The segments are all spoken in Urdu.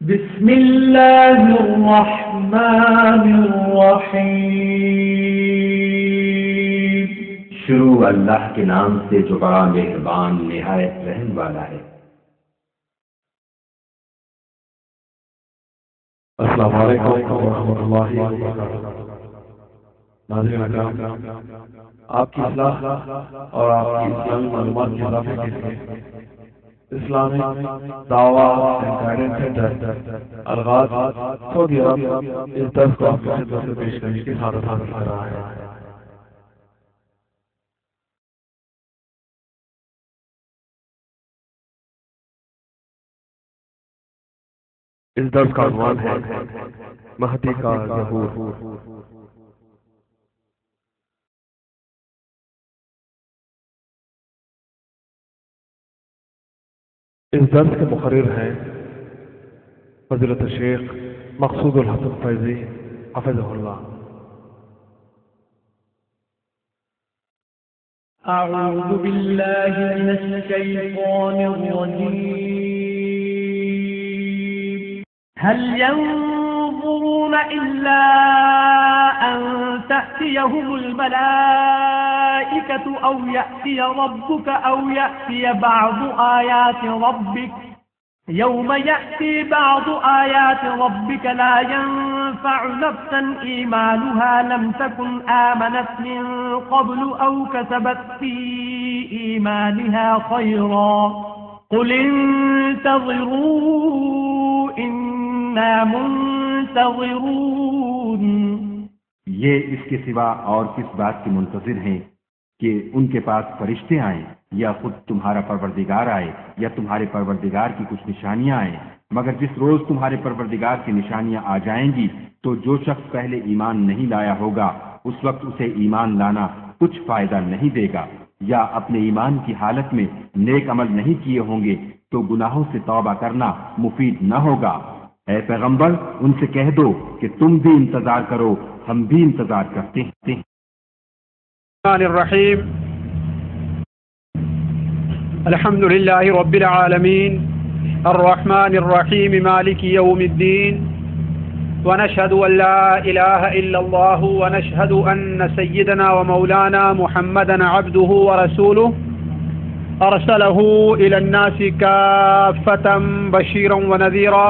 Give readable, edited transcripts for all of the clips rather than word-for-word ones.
بسم اللہ الرحمن الرحیم۔ شروع اللہ کے نام سے جو بڑا مہربان نہایت رحم والا ہے۔ السلام علیکم ورحمۃ اللہ وبرکاتہ۔ ناظرین اکرام، آپ کی اصلاح اور آپ کی اسلامی معلومات کے اضافے کے لیے اسلامی دعویٰ اینڈ گائیڈنس سینٹر الغاز سعودی عرب اس درس کو آپ کی خدمت میں پیش کرنے کی سعادت حاصل کر رہا ہے۔ اس درس کا عنوان ہے مہدی کا ظہور۔ اس درس کے مقرر ہیں فضیلت الشیخ مقصود الحسن فیضی حفظہ اللہ۔ اعوذ باللہ من الشیطان الرجیم۔ هل ينظرون إلا أن تأتيهم الملائكة أو يأتي ربك أو يأتي بعض آيات ربك يوم يأتي بعض آيات ربك لا ينفع نفسا إيمانها لم تكن آمنت من قبل أو كسبت في إيمانها خيرا قل انتظروا إنا منتظرون۔ یہ اس کے سوا اور کس بات کے منتظر ہیں کہ ان کے پاس فرشتے آئیں یا خود تمہارا پروردگار آئے یا تمہارے پروردگار کی کچھ نشانیاں آئیں، مگر جس روز تمہارے پروردگار کی نشانیاں آ جائیں گی تو جو شخص پہلے ایمان نہیں لایا ہوگا اس وقت اسے ایمان لانا کچھ فائدہ نہیں دے گا، یا اپنے ایمان کی حالت میں نیک عمل نہیں کیے ہوں گے تو گناہوں سے توبہ کرنا مفید نہ ہوگا۔ اے پیغمبر ان سے کہہ دو کہ تم بھی انتظار کرو، ہم بھی انتظار کرتے ہیں۔ الرحمن الرحیم، الحمد للہ رب العالمین، الرحمن الرحیم مالک یوم الدین، ونشهد ان لا الہ الا اللہ ونشهد ان سیدنا ومولانا محمدا عبده ورسوله ارسله الى الناس کافة بشیرا ونذیرا۔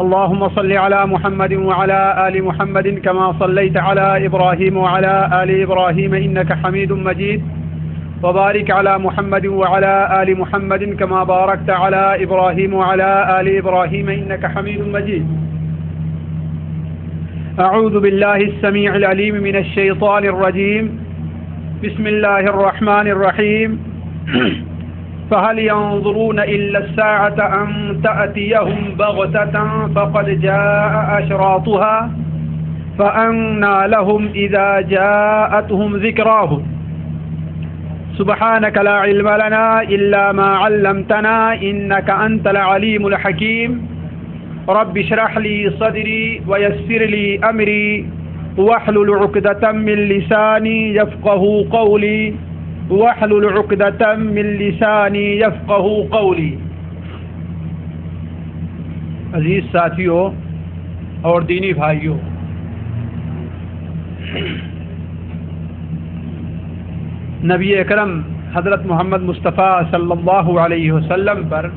اللهم صل على محمد وعلى آل محمد كما صليت على إبراهيم وعلى آل إبراهيم إنك حميد مجيد، وبارك على محمد وعلى آل محمد كما باركت على إبراهيم وعلى آل إبراهيم إنك حميد مجيد۔ أعوذ بالله السميع العليم من الشيطان الرجيم، بسم الله الرحمن الرحيم۔ فهل ينظرون إلا الساعة أن تأتيهم بغتة فقد جاء أشراطها فأنى لهم إذا جاءتهم ذكراهم سبحانك لا علم لنا إلا ما علمتنا إنك أنت العليم الحكيم۔ رب اشرح لي صدري ويسر لي أمري واحلل عقدة من لساني يفقهوا قولي واحلل عقدة من لسانی یفقہوا قولی۔ عزیز ساتھیوں اور دینی بھائیوں، نبی اکرم حضرت محمد مصطفیٰ صلی اللہ علیہ وسلم پر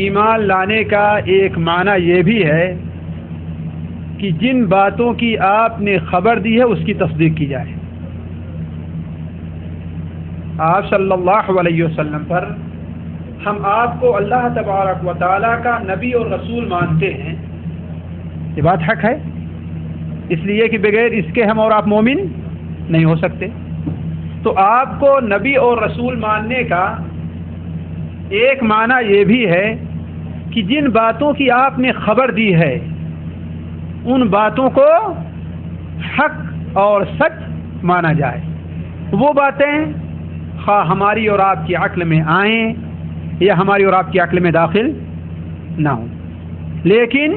ایمان لانے کا ایک معنی یہ بھی ہے کہ جن باتوں کی آپ نے خبر دی ہے اس کی تصدیق کی جائے۔ آپ صلی اللہ علیہ وسلم پر ہم آپ کو اللہ تبارک و تعالیٰ کا نبی اور رسول مانتے ہیں، یہ بات حق ہے، اس لیے کہ بغیر اس کے ہم اور آپ مومن نہیں ہو سکتے۔ تو آپ کو نبی اور رسول ماننے کا ایک معنی یہ بھی ہے کہ جن باتوں کی آپ نے خبر دی ہے ان باتوں کو حق اور سچ مانا جائے۔ وہ باتیں خواہ ہماری اور آپ کی عقل میں آئیں یا ہماری اور آپ کی عقل میں داخل نہ ہوں، لیکن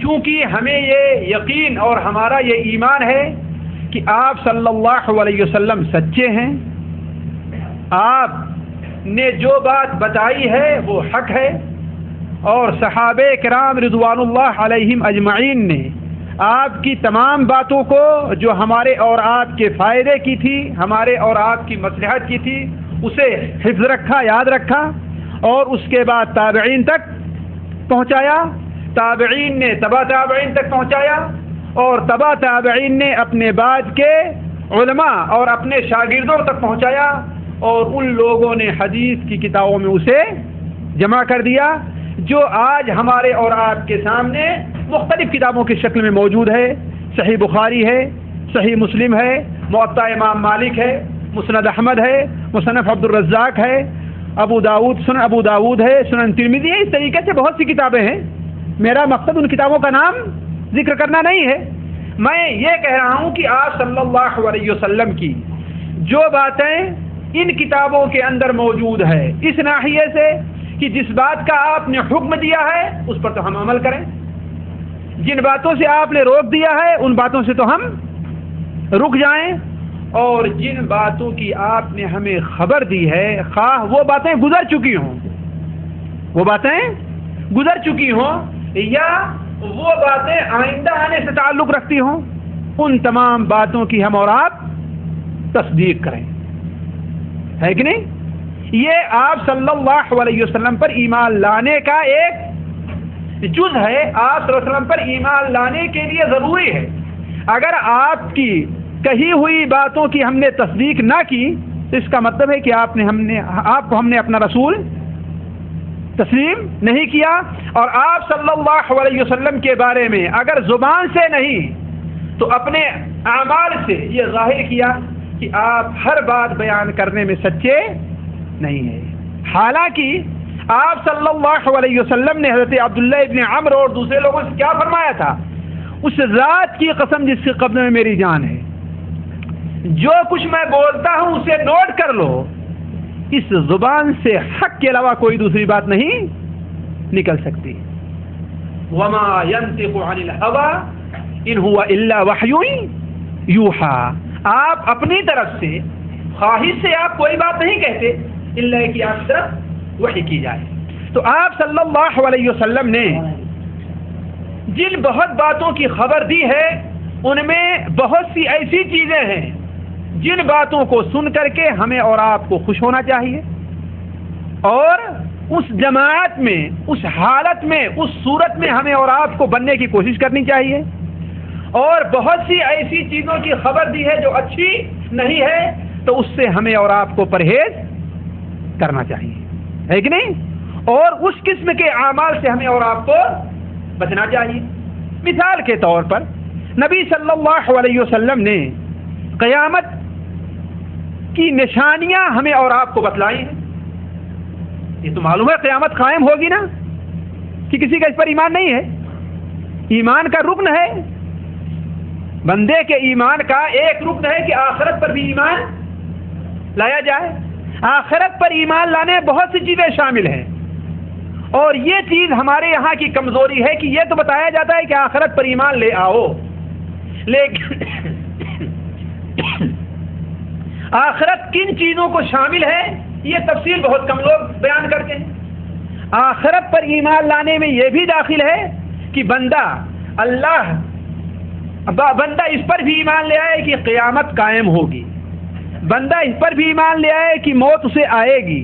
چونکہ ہمیں یہ یقین اور ہمارا یہ ایمان ہے کہ آپ صلی اللہ علیہ وسلم سچے ہیں، آپ نے جو بات بتائی ہے وہ حق ہے، اور صحابہ کرام رضوان اللہ علیہم اجمعین نے آپ کی تمام باتوں کو جو ہمارے اور آپ کے فائدے کی تھی، ہمارے اور آپ کی مصلحت کی تھی، اسے حفظ رکھا، یاد رکھا، اور اس کے بعد تابعین تک پہنچایا، تابعین نے تبع تابعین تک پہنچایا، اور تبع تابعین نے اپنے بعد کے علماء اور اپنے شاگردوں تک پہنچایا، اور ان لوگوں نے حدیث کی کتابوں میں اسے جمع کر دیا جو آج ہمارے اور آپ کے سامنے مختلف کتابوں کی شکل میں موجود ہے۔ صحیح بخاری ہے، صحیح مسلم ہے، موطا امام مالک ہے، مسند احمد ہے، مصنف عبد الرزاق ہے، سنن ابو داود ہے، سنن ترمذی ہے، اس طریقے سے بہت سی کتابیں ہیں۔ میرا مقصد ان کتابوں کا نام ذکر کرنا نہیں ہے، میں یہ کہہ رہا ہوں کہ آپ صلی اللہ علیہ وسلم کی جو باتیں ان کتابوں کے اندر موجود ہے، اس ناحیے سے کہ جس بات کا آپ نے حکم دیا ہے اس پر تو ہم عمل کریں، جن باتوں سے آپ نے روک دیا ہے ان باتوں سے تو ہم رک جائیں، اور جن باتوں کی آپ نے ہمیں خبر دی ہے، خواہ وہ باتیں گزر چکی ہوں، وہ باتیں گزر چکی ہوں یا وہ باتیں آئندہ آنے سے تعلق رکھتی ہوں، ان تمام باتوں کی ہم اور آپ تصدیق کریں، ہے کہ نہیں؟ یہ آپ صلی اللہ علیہ وسلم پر ایمان لانے کا ایک جز ہے، آپ صلی اللہ علیہ وسلم پر ایمان لانے کے لیے ضروری ہے۔ اگر آپ کی کہی ہوئی باتوں کی ہم نے تصدیق نہ کی تو اس کا مطلب ہے کہ آپ کو ہم نے اپنا رسول تسلیم نہیں کیا، اور آپ صلی اللہ علیہ وسلم کے بارے میں اگر زبان سے نہیں تو اپنے اعمال سے یہ ظاہر کیا کہ آپ ہر بات بیان کرنے میں سچے نہیں ہیں۔ حالانکہ آپ صلی اللہ علیہ وسلم نے حضرت عبداللہ ابن عمرو اور دوسرے لوگوں سے کیا فرمایا تھا؟ اس ذات کی قسم جس کے قبضے میں میری جان ہے، جو کچھ میں بولتا ہوں اسے نوٹ کر لو، اس زبان سے حق کے علاوہ کوئی دوسری بات نہیں نکل سکتی۔ وما ينطق عن الهوى ان هو الا وحی یوحى، آپ اپنی طرف سے خواہش سے آپ کوئی بات نہیں کہتے الا کہ آپ کی طرف وحی کی جائے۔ تو آپ صلی اللہ علیہ وسلم نے جن بہت باتوں کی خبر دی ہے ان میں بہت سی ایسی چیزیں ہیں جن باتوں کو سن کر کے ہمیں اور آپ کو خوش ہونا چاہیے، اور اس جماعت میں، اس حالت میں، اس صورت میں ہمیں اور آپ کو بننے کی کوشش کرنی چاہیے، اور بہت سی ایسی چیزوں کی خبر دی ہے جو اچھی نہیں ہے تو اس سے ہمیں اور آپ کو پرہیز کرنا چاہیے، ہے کہ نہیں؟ اور اس قسم کے اعمال سے ہمیں اور آپ کو بچنا چاہیے۔ مثال کے طور پر نبی صلی اللہ علیہ وسلم نے قیامت کی نشانیاں ہمیں اور آپ کو بتلائی ہیں۔ یہ تو معلوم ہے قیامت قائم ہوگی نا، کہ کسی کا اس پر ایمان نہیں ہے، ایمان کا رکن ہے، بندے کے ایمان کا ایک رکن ہے کہ آخرت پر بھی ایمان لایا جائے۔ آخرت پر ایمان لانے میں بہت سی چیزیں شامل ہیں، اور یہ چیز ہمارے یہاں کی کمزوری ہے کہ یہ تو بتایا جاتا ہے کہ آخرت پر ایمان لے آؤ، لیکن آخرت کن چیزوں کو شامل ہے یہ تفصیل بہت کم لوگ بیان کرتے ہیں۔ آخرت پر ایمان لانے میں یہ بھی داخل ہے کہ بندہ اس پر بھی ایمان لے آئے کہ قیامت قائم ہوگی، بندہ اس پر بھی ایمان لے آئے کہ موت اسے آئے گی،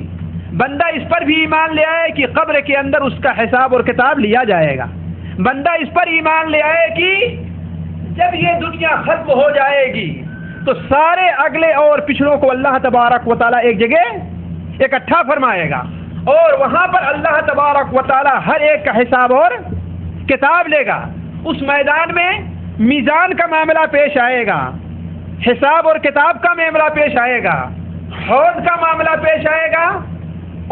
بندہ اس پر بھی ایمان لے آئے کہ قبر کے اندر اس کا حساب اور کتاب لیا جائے گا، بندہ اس پر ایمان لے آئے کہ جب یہ دنیا ختم ہو جائے گی تو سارے اگلے اور پچھڑوں کو اللہ تبارک و تعالیٰ ایک جگہ اکٹھا فرمائے گا، اور وہاں پر اللہ تبارک و تعالیٰ ہر ایک کا حساب اور کتاب لے گا۔ اس میدان میں میزان کا معاملہ پیش آئے گا، حساب اور کتاب کا معاملہ پیش آئے گا، حوض کا معاملہ پیش آئے گا،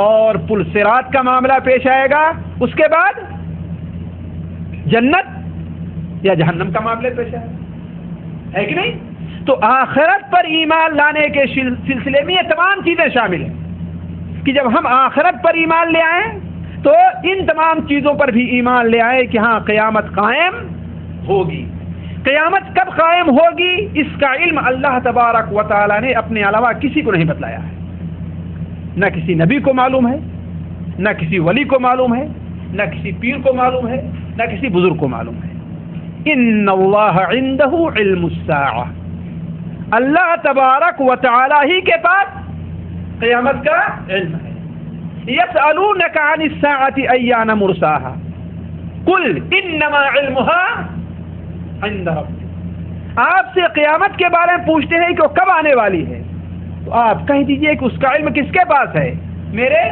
اور پل صراط کا معاملہ پیش آئے گا، اس کے بعد جنت یا جہنم کا معاملہ پیش آئے گا، ہے کہ نہیں؟ تو آخرت پر ایمان لانے کے سلسلے میں یہ تمام چیزیں شامل ہیں کہ جب ہم آخرت پر ایمان لے آئیں تو ان تمام چیزوں پر بھی ایمان لے آئیں کہ ہاں قیامت قائم ہوگی۔ قیامت کب قائم ہوگی اس کا علم اللہ تبارک و تعالی نے اپنے علاوہ کسی کو نہیں بتلایا ہے، نہ کسی نبی کو معلوم ہے، نہ کسی ولی کو معلوم ہے، نہ کسی پیر کو معلوم ہے، نہ کسی بزرگ کو معلوم ہے۔ ان اللہ عنده علم الساعہ، اللہ تبارک و تعالی ہی کے پاس قیامت کا علم ہے۔ یسألونک عن الساعۃ ایان مرساہا قل انما علمها عند ربی، آپ سے قیامت کے بارے میں پوچھتے ہیں کہ وہ کب آنے والی ہے، تو آپ کہہ دیجئے کہ اس کا علم کس کے پاس ہے؟ میرے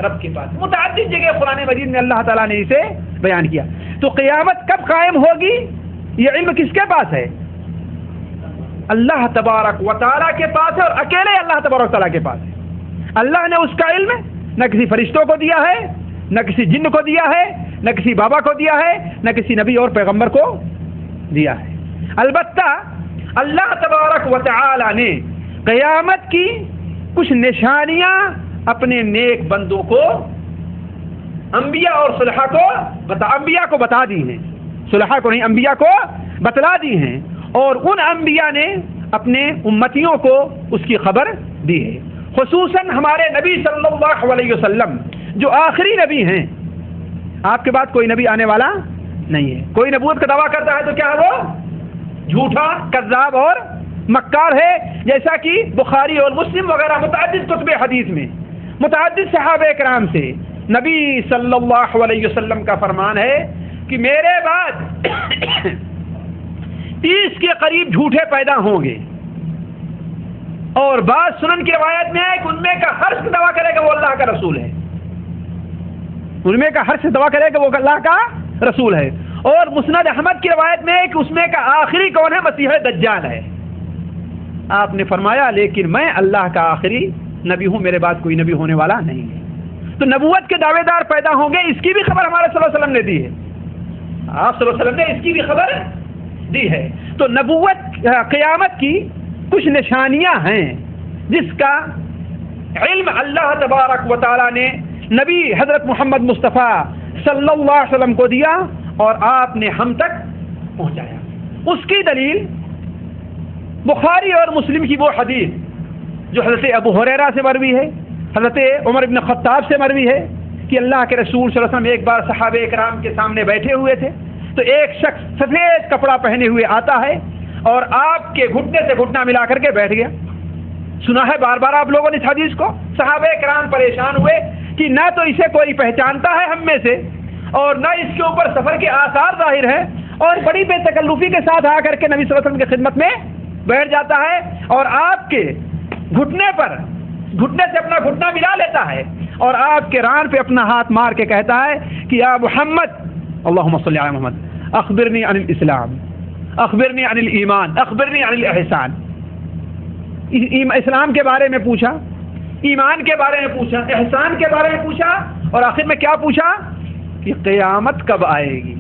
رب کے پاس۔ متعدد جگہ قرآن مجید میں اللہ تعالیٰ نے اسے بیان کیا۔ تو قیامت کب قائم ہوگی، یہ علم کس کے پاس ہے؟ اللہ تبارک و تعالیٰ کے پاس ہے، اور اکیلے اللہ تبارک و تعالیٰ کے پاس ہے۔ اللہ نے اس کا علم نہ کسی فرشتوں کو دیا ہے، نہ کسی جن کو دیا ہے، نہ کسی بابا کو دیا ہے، نہ کسی نبی اور پیغمبر کو دیا ہے۔ البتہ اللہ تبارک و تعالیٰ نے قیامت کی کچھ نشانیاں اپنے نیک بندوں کو، انبیاء اور صلحاء کو انبیاء کو بتا دی ہیں، صلحاء کو نہیں، انبیاء کو بتلا دی ہیں، اور ان انبیاء نے اپنے امتیوں کو اس کی خبر دی ہے۔ خصوصاً ہمارے نبی صلی اللہ علیہ وسلم جو آخری نبی ہیں، آپ کے بعد کوئی نبی آنے والا نہیں ہے۔ کوئی نبوت کا دعویٰ کرتا ہے تو کیا وہ جھوٹا، کذاب اور مکار ہے، جیسا کہ بخاری اور مسلم وغیرہ متعدد کتب حدیث میں متعدد صحابہ کرام سے نبی صلی اللہ علیہ وسلم کا فرمان ہے کہ میرے بعد 30 کے قریب جھوٹے پیدا ہوں گے، اور بعض سنن کی روایت میں ہے کہ ان میں کا ہر شخص دعویٰ کرے گا وہ اللہ کا رسول ہے، ان میں کا ہر شخص دعویٰ کرے گا وہ اللہ کا رسول ہے، اور مسند احمد کی روایت میں ہے کہ اس میں کا آخری کون ہے؟ مسیح دجال ہے۔ آپ نے فرمایا لیکن میں اللہ کا آخری نبی ہوں، میرے بعد کوئی نبی ہونے والا نہیں ہے۔ تو نبوت کے دعوے دار پیدا ہوں گے، اس کی بھی خبر ہمارے صلی اللہ علیہ وسلم نے دی ہے، آپ صلی اللہ علیہ وسلم نے اس کی بھی خبر دی ہے۔ تو نبوت، قیامت کی کچھ نشانیاں ہیں جس کا علم اللہ تبارک و تعالی نے نبی حضرت محمد مصطفیٰ صلی اللہ علیہ وسلم کو دیا اور آپ نے ہم تک پہنچایا۔ اس کی دلیل بخاری اور مسلم کی وہ حدیث جو حضرت ابو ہریرہ سے مروی ہے، حضرت عمر بن خطاب سے مروی ہے کہ اللہ کے رسول صلی اللہ علیہ وسلم ایک بار صحابہ کرام کے سامنے بیٹھے ہوئے تھے، تو ایک شخص سفید کپڑا پہنے ہوئے آتا ہے اور آپ کے گھٹنے سے گھٹنا ملا کر کے بیٹھ گیا۔ سنا ہے بار بار آپ لوگوں نے اس حدیث کو۔ صحابہ کرام پریشان ہوئے کہ نہ تو اسے کوئی پہچانتا ہے ہم میں سے، اور نہ اس کے اوپر سفر کے آثار ظاہر ہیں، اور بڑی بے تکلفی کے ساتھ آ کر کے نبی صلی اللہ علیہ وسلم کی خدمت میں بیٹھ جاتا ہے، اور آپ کے گھٹنے سے اپنا گھٹنا ملا لیتا ہے، اور آپ کے ران پہ اپنا ہاتھ مار کے کہتا ہے کہ یا محمد، اللہم صلی علی محمد، اخبرنی عن الاسلام، اخبرنی عن الایمان، اخبرنی عن الاحسان۔ اسلام کے بارے میں پوچھا، ایمان کے بارے میں پوچھا، احسان کے بارے میں پوچھا، اور آخر میں کیا پوچھا کہ قیامت کب آئے گی۔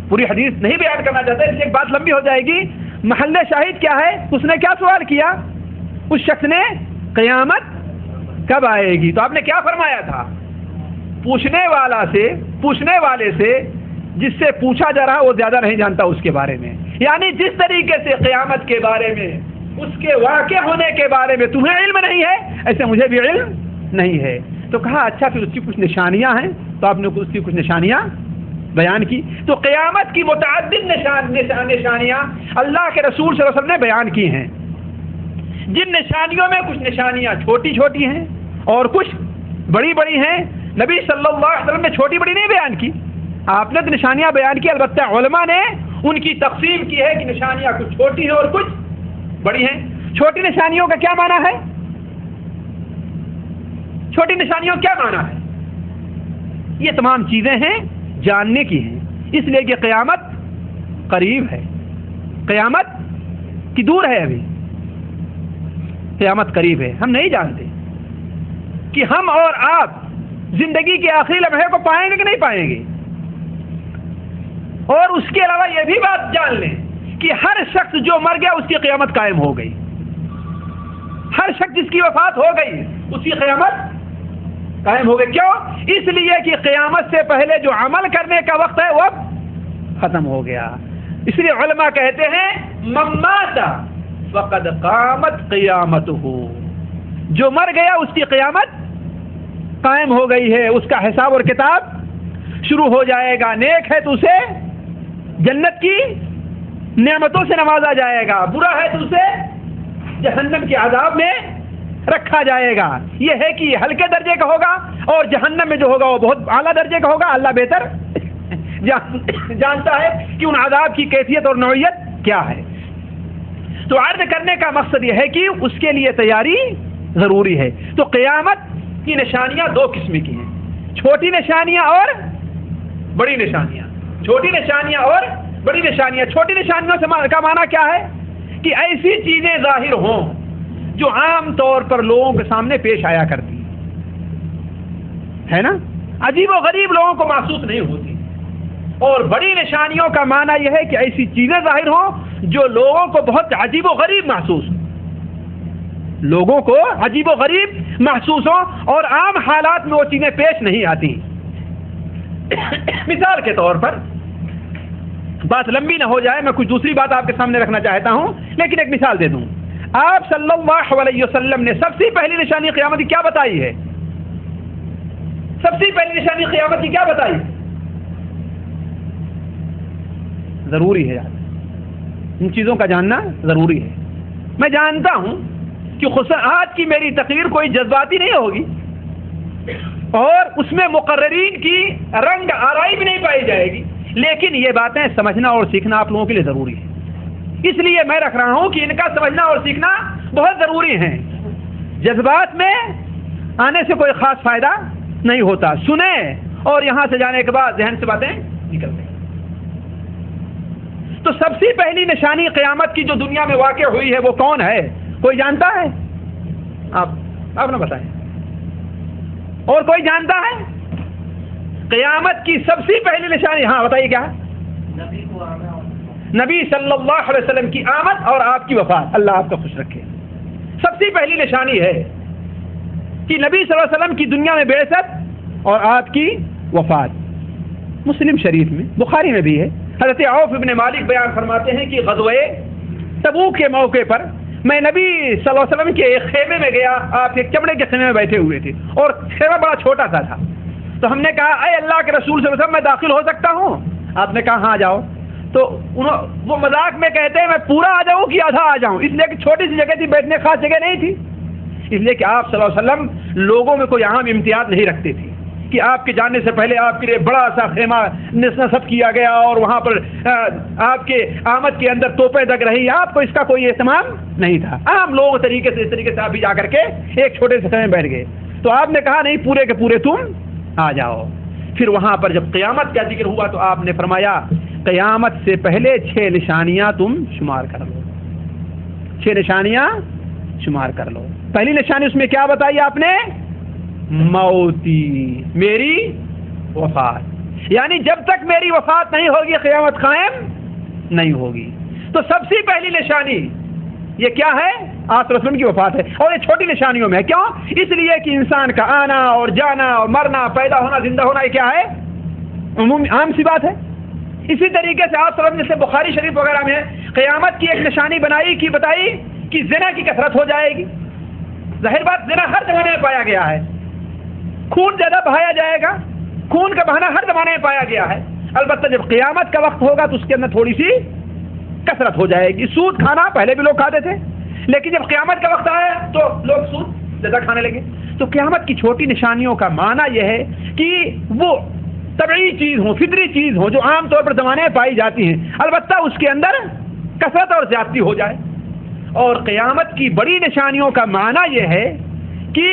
پوری حدیث نہیں بیان کرنا چاہتے، اس لیے ایک بات لمبی ہو جائے گی۔ محل شاہد کیا ہے؟ اس نے کیا سوال کیا؟ اس شخص نے قیامت کب آئے گی؟ تو آپ نے کیا فرمایا تھا؟ پوچھنے والے سے جس سے پوچھا جا رہا وہ زیادہ نہیں جانتا اس کے بارے میں، یعنی جس طریقے سے قیامت کے بارے میں، اس کے واقع ہونے کے بارے میں تمہیں علم نہیں ہے، ایسے مجھے بھی علم نہیں ہے۔ تو کہا اچھا پھر اس کی کچھ نشانیاں ہیں، تو آپ نے اس کی کچھ نشانیاں بیان کی۔ تو قیامت کی متعدد نشانیاں اللہ کے رسول صلی اللہ علیہ وسلم نے بیان کی ہیں، جن نشانیوں میں کچھ نشانیاں چھوٹی چھوٹی ہیں اور کچھ بڑی بڑی ہیں۔ نبی صلی اللہ علیہ وسلم نے چھوٹی بڑی نہیں بیان کی، آپ نے تو نشانیاں بیان کی، البتہ علماء نے ان کی تقسیم کی ہے کہ نشانیاں کچھ چھوٹی ہیں اور کچھ بڑی ہیں۔ چھوٹی نشانیوں کا کیا معنی ہے؟ چھوٹی نشانیوں کیا معنی ہے؟ یہ تمام چیزیں ہیں جاننے کی ہیں، اس لیے کہ قیامت قریب ہے، قیامت کی دور ہے، ابھی قیامت قریب ہے۔ ہم نہیں جانتے کہ ہم اور آپ زندگی کے آخری لمحے کو پائیں گے کہ نہیں پائیں گے، اور اس کے علاوہ یہ بھی بات جان لیں کہ ہر شخص جو مر گیا اس کی قیامت قائم ہو گئی، ہر شخص جس کی وفات ہو گئی اس کی قیامت قائم ہو گئی۔ کیوں؟ اس لیے کہ قیامت سے پہلے جو عمل کرنے کا وقت ہے وہ اب ختم ہو گیا۔ اس لیے علماء کہتے ہیں من مات فقد قامت قیامتہ، جو مر گیا اس کی قیامت قائم ہو گئی ہے، اس کا حساب اور کتاب شروع ہو جائے گا، نیک ہے تو اسے جنت کی نعمتوں سے نوازا جائے گا، برا ہے تو اسے جہنم کے عذاب میں رکھا جائے گا۔ یہ ہے کہ یہ ہلکے درجے کا ہوگا اور جہنم میں جو ہوگا وہ بہت اعلیٰ درجے کا ہوگا۔ اللہ بہتر جانتا ہے کہ ان عذاب کی کیفیت اور نوعیت کیا ہے۔ تو عرض کرنے کا مقصد یہ ہے کہ اس کے لیے تیاری ضروری ہے۔ تو قیامت کی نشانیاں دو قسم کی ہیں، چھوٹی نشانیاں اور بڑی نشانیاں۔ چھوٹی نشانیاں اور بڑی نشانیاں۔ چھوٹی نشانیوں سے کا معنی کیا ہے کہ ایسی چیزیں ظاہر ہوں جو عام طور پر لوگوں کے سامنے پیش آیا کرتی ہے نا، عجیب و غریب لوگوں کو محسوس نہیں ہوتی۔ اور بڑی نشانیوں کا معنی یہ ہے کہ ایسی چیزیں ظاہر ہوں جو لوگوں کو بہت عجیب و غریب محسوس ہوں، لوگوں کو عجیب و غریب محسوس ہوں اور عام حالات میں وہ چیزیں پیش نہیں آتی۔ مثال کے طور پر، بات لمبی نہ ہو جائے، میں کچھ دوسری بات آپ کے سامنے رکھنا چاہتا ہوں، لیکن ایک مثال دے دوں۔ آپ صلی اللہ علیہ وسلم نے سب سے پہلی نشانی قیامت کی کیا بتائی ہے؟ سب سے پہلی نشانی قیامت کی کیا بتائی؟ ضروری ہے یار، ان چیزوں کا جاننا ضروری ہے۔ میں جانتا ہوں کہ آج کی میری تقریر کوئی جذباتی نہیں ہوگی اور اس میں مقررین کی رنگ آرائی بھی نہیں پائی جائے گی، لیکن یہ باتیں سمجھنا اور سیکھنا آپ لوگوں کے لیے ضروری ہے۔ اس لیے میں رکھ رہا ہوں کہ ان کا سمجھنا اور سیکھنا بہت ضروری ہے۔ جذبات میں آنے سے کوئی خاص فائدہ نہیں ہوتا، سنیں اور یہاں سے جانے کے بعد ذہن سے باتیں نکلتے ہیں۔ تو سب سے پہلی نشانی قیامت کی جو دنیا میں واقع ہوئی ہے وہ کون ہے؟ کوئی جانتا ہے؟ آپ نہ بتائیں۔ اور کوئی جانتا ہے؟ قیامت کی سب سے پہلی نشانی، ہاں بتائیے کیا؟ نبی صلی اللہ علیہ وسلم کی آمد اور آپ کی وفات۔ اللہ آپ کو خوش رکھے۔ سب سے پہلی نشانی ہے کہ نبی صلی اللہ علیہ وسلم کی دنیا میں بعثت اور آپ کی وفات۔ مسلم شریف میں، بخاری میں بھی ہے، حضرت عوف ابن مالک بیان فرماتے ہیں کہ غزوہ تبوک کے موقع پر میں نبی صلی اللہ علیہ وسلم کے ایک خیمے میں گیا، آپ ایک چمڑے کے خیمے میں بیٹھے ہوئے تھے اور خیمہ بڑا چھوٹا سا تھا۔ تو ہم نے کہا اے اللہ کے رسول صلی اللہ علیہ وسلم، میں داخل ہو سکتا ہوں؟ آپ نے کہا ہاں جاؤ۔ تو وہ مذاق میں کہتے ہیں میں پورا آ جاؤں کہ آدھا آ جاؤں، اس لیے کہ چھوٹی سی جگہ تھی، بیٹھنے خاص جگہ نہیں تھی، اس لیے کہ آپ صلی اللہ علیہ وسلم لوگوں میں کوئی عام امتیاز نہیں رکھتے تھے کہ آپ کے جانے سے پہلے آپ کے لیے بڑا سا خیمہ نصب کیا گیا اور وہاں پر آپ کے آمد کے اندر توپیں دگ رہی، آپ کو اس کا کوئی اہتمام نہیں تھا۔ عام لوگ طریقے سے اس طریقے سے آپ بھی جا کر کے ایک چھوٹے سے خیمے میں بیٹھ گئے۔ تو آپ نے کہا نہیں، پورے کے پورے تم آ جاؤ۔ پھر وہاں پر جب قیامت کا ذکر ہوا تو آپ نے فرمایا قیامت سے پہلے 6 نشانیاں تم شمار کر لو، 6 نشانیاں شمار کر لو۔ پہلی نشانی اس میں کیا بتائی آپ نے؟ موتی، میری وفات، یعنی جب تک میری وفات نہیں ہوگی قیامت قائم نہیں ہوگی۔ تو سب سے پہلی نشانی یہ کیا ہے؟ آپ رسول کی وفات ہے، اور یہ چھوٹی نشانیوں میں ہے۔ کیوں؟ اس لیے کہ انسان کا آنا اور جانا اور مرنا، پیدا ہونا، زندہ ہونا، یہ کیا ہے؟ عام سی بات ہے۔ اسی طریقے سے آپ سب جیسے بخاری شریف وغیرہ میں قیامت کی ایک نشانی بتائی کہ زنا کی کثرت ہو جائے گی۔ ظاہر بات، زنا ہر زمانے میں پایا گیا ہے، خون زیادہ بہایا جائے گا، خون کا بہانا ہر زمانے میں پایا گیا ہے۔ البتہ جب قیامت کا وقت ہوگا تو اس کے اندر تھوڑی سی کثرت ہو جائے گی۔ سود کھانا پہلے بھی لوگ کھاتے تھے، لیکن جب قیامت کا وقت آیا تو لوگ سود زیادہ کھانے لگے۔ تو قیامت کی چھوٹی نشانیوں کا معنی یہ ہے کہ وہ طبعی چیز ہو، فطری چیز ہو جو عام طور پر زمانے میں پائی جاتی ہیں، البتہ اس کے اندر کثرت اور زیادتی ہو جائے۔ اور قیامت کی بڑی نشانیوں کا معنی یہ ہے کہ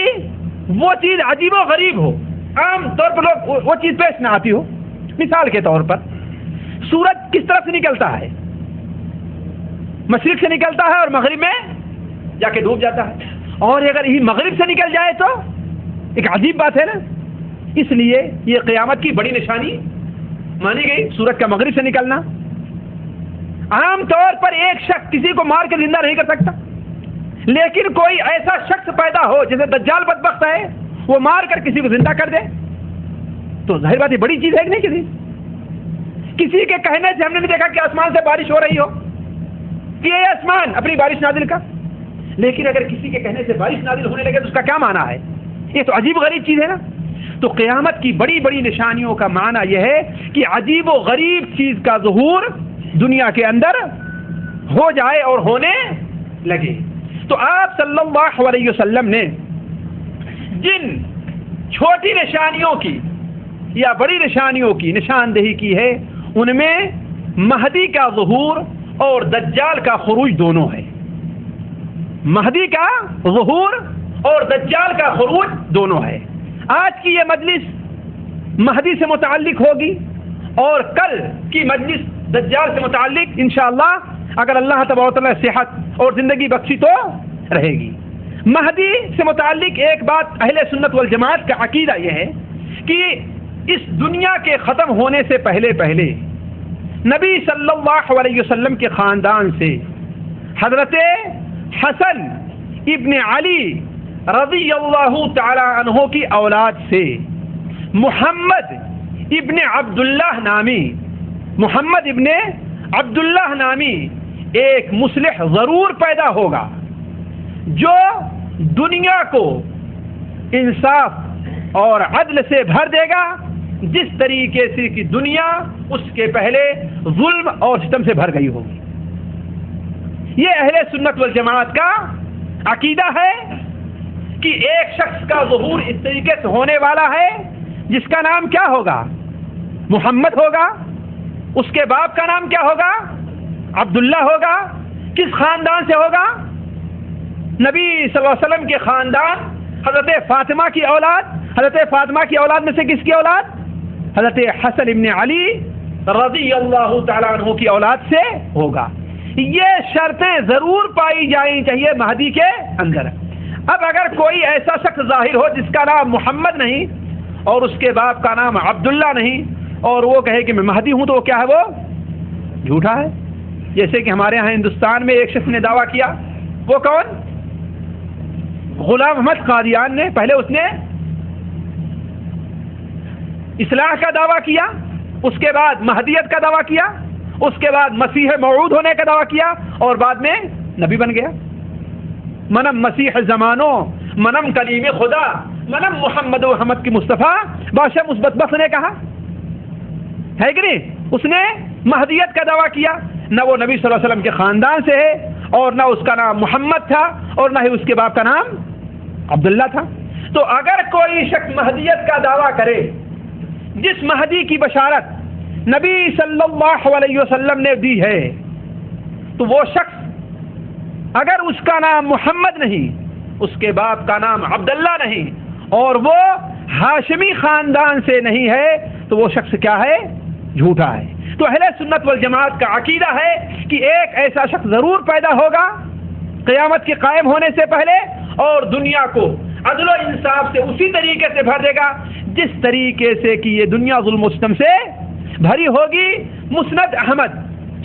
وہ چیز عجیب و غریب ہو، عام طور پر لوگ وہ چیز پیش نہ آتی ہو۔ مثال کے طور پر سورج کس طرف سے نکلتا ہے؟ مشرق سے نکلتا ہے اور مغرب میں جا کے ڈوب جاتا ہے، اور اگر یہ مغرب سے نکل جائے تو ایک عجیب بات ہے نا۔ اس لیے یہ قیامت کی بڑی نشانی مانی گئی، سورج کا مغرب سے نکلنا۔ عام طور پر ایک شخص کسی کو مار کے زندہ نہیں کر سکتا، لیکن کوئی ایسا شخص پیدا ہو جیسے دجال بدبخت ہے، وہ مار کر کسی کو زندہ کر دے، تو ظاہر بات یہ بڑی چیز ہے کہ نہیں؟ کسی کے کہنے سے ہم نے نہیں دیکھا کہ آسمان سے بارش ہو رہی ہو کہ یہ آسمان اپنی بارش نازل کر، لیکن اگر کسی کے کہنے سے بارش نازل ہونے لگے تو اس کا کیا معنی ہے؟ یہ تو عجیب غریب چیز ہے نا۔ تو قیامت کی بڑی بڑی نشانیوں کا معنی یہ ہے کہ عجیب و غریب چیز کا ظہور دنیا کے اندر ہو جائے اور ہونے لگے. تو آپ صلی اللہ علیہ وسلم نے جن چھوٹی نشانیوں کی یا بڑی نشانیوں کی نشاندہی کی ہے ان میں مہدی کا ظہور اور دجال کا خروج دونوں ہے. مہدی کا ظہور اور دجال کا خروج دونوں ہے. آج کی یہ مجلس مہدی سے متعلق ہوگی اور کل کی مجلس دجال سے متعلق انشاءاللہ اگر اللہ تبارک و تعالی صحت اور زندگی بخشی تو رہے گی. مہدی سے متعلق ایک بات اہل سنت والجماعت کا عقیدہ یہ ہے کہ اس دنیا کے ختم ہونے سے پہلے پہلے نبی صلی اللہ علیہ وسلم کے خاندان سے حضرت حسن ابن علی رضی اللہ تعالی عنہ کی اولاد سے محمد ابن عبداللہ نامی ایک مصلح ضرور پیدا ہوگا جو دنیا کو انصاف اور عدل سے بھر دے گا جس طریقے سے کہ دنیا اس کے پہلے ظلم اور ستم سے بھر گئی ہوگی. یہ اہل سنت والجماعت کا عقیدہ ہے کہ ایک شخص کا ظہور اس طریقے سے ہونے والا ہے جس کا نام کیا ہوگا؟ محمد ہوگا. اس کے باپ کا نام کیا ہوگا؟ عبداللہ ہوگا. کس خاندان سے ہوگا؟ نبی صلی اللہ علیہ وسلم کے خاندان حضرت فاطمہ کی اولاد. حضرت فاطمہ کی اولاد میں سے کس کی اولاد؟ حضرت حسن ابن علی رضی اللہ تعالیٰ عنہ کی اولاد سے ہوگا. یہ شرطیں ضرور پائی جائیں چاہیے مہدی کے اندر. اب اگر کوئی ایسا شخص ظاہر ہو جس کا نام محمد نہیں اور اس کے باپ کا نام عبداللہ نہیں اور وہ کہے کہ میں مہدی ہوں تو وہ کیا ہے؟ وہ جھوٹا ہے. جیسے کہ ہمارے ہاں ہندوستان میں ایک شخص نے دعویٰ کیا. وہ کون؟ غلام احمد قادیان نے. پہلے اس نے اصلاح کا دعویٰ کیا, اس کے بعد مہدیت کا دعویٰ کیا, اس کے بعد مسیح موعود ہونے کا دعویٰ کیا اور بعد میں نبی بن گیا. منم مسیح زمانوں, منم کلیم خدا, منم محمد و احمد کی مصطفیٰ بادشاہ مثبت بخش نے کہا ہے کہ نہیں؟ اس نے مہدیت کا دعویٰ کیا. نہ وہ نبی صلی اللہ علیہ وسلم کے خاندان سے ہے اور نہ اس کا نام محمد تھا اور نہ ہی اس کے باپ کا نام عبداللہ تھا. تو اگر کوئی شخص مہدیت کا دعویٰ کرے جس مہدی کی بشارت نبی صلی اللہ علیہ وسلم نے دی ہے تو وہ شخص اگر اس کا نام محمد نہیں, اس کے باپ کا نام عبداللہ نہیں اور وہ ہاشمی خاندان سے نہیں ہے تو وہ شخص کیا ہے؟ جھوٹا ہے. تو اہل سنت والجماعت کا عقیدہ ہے کہ ایک ایسا شخص ضرور پیدا ہوگا قیامت کے قائم ہونے سے پہلے اور دنیا کو عدل و انصاف سے اسی طریقے سے بھر دے گا جس طریقے سے کہ یہ دنیا ظلم و ستم سے بھری ہوگی. مسند احمد,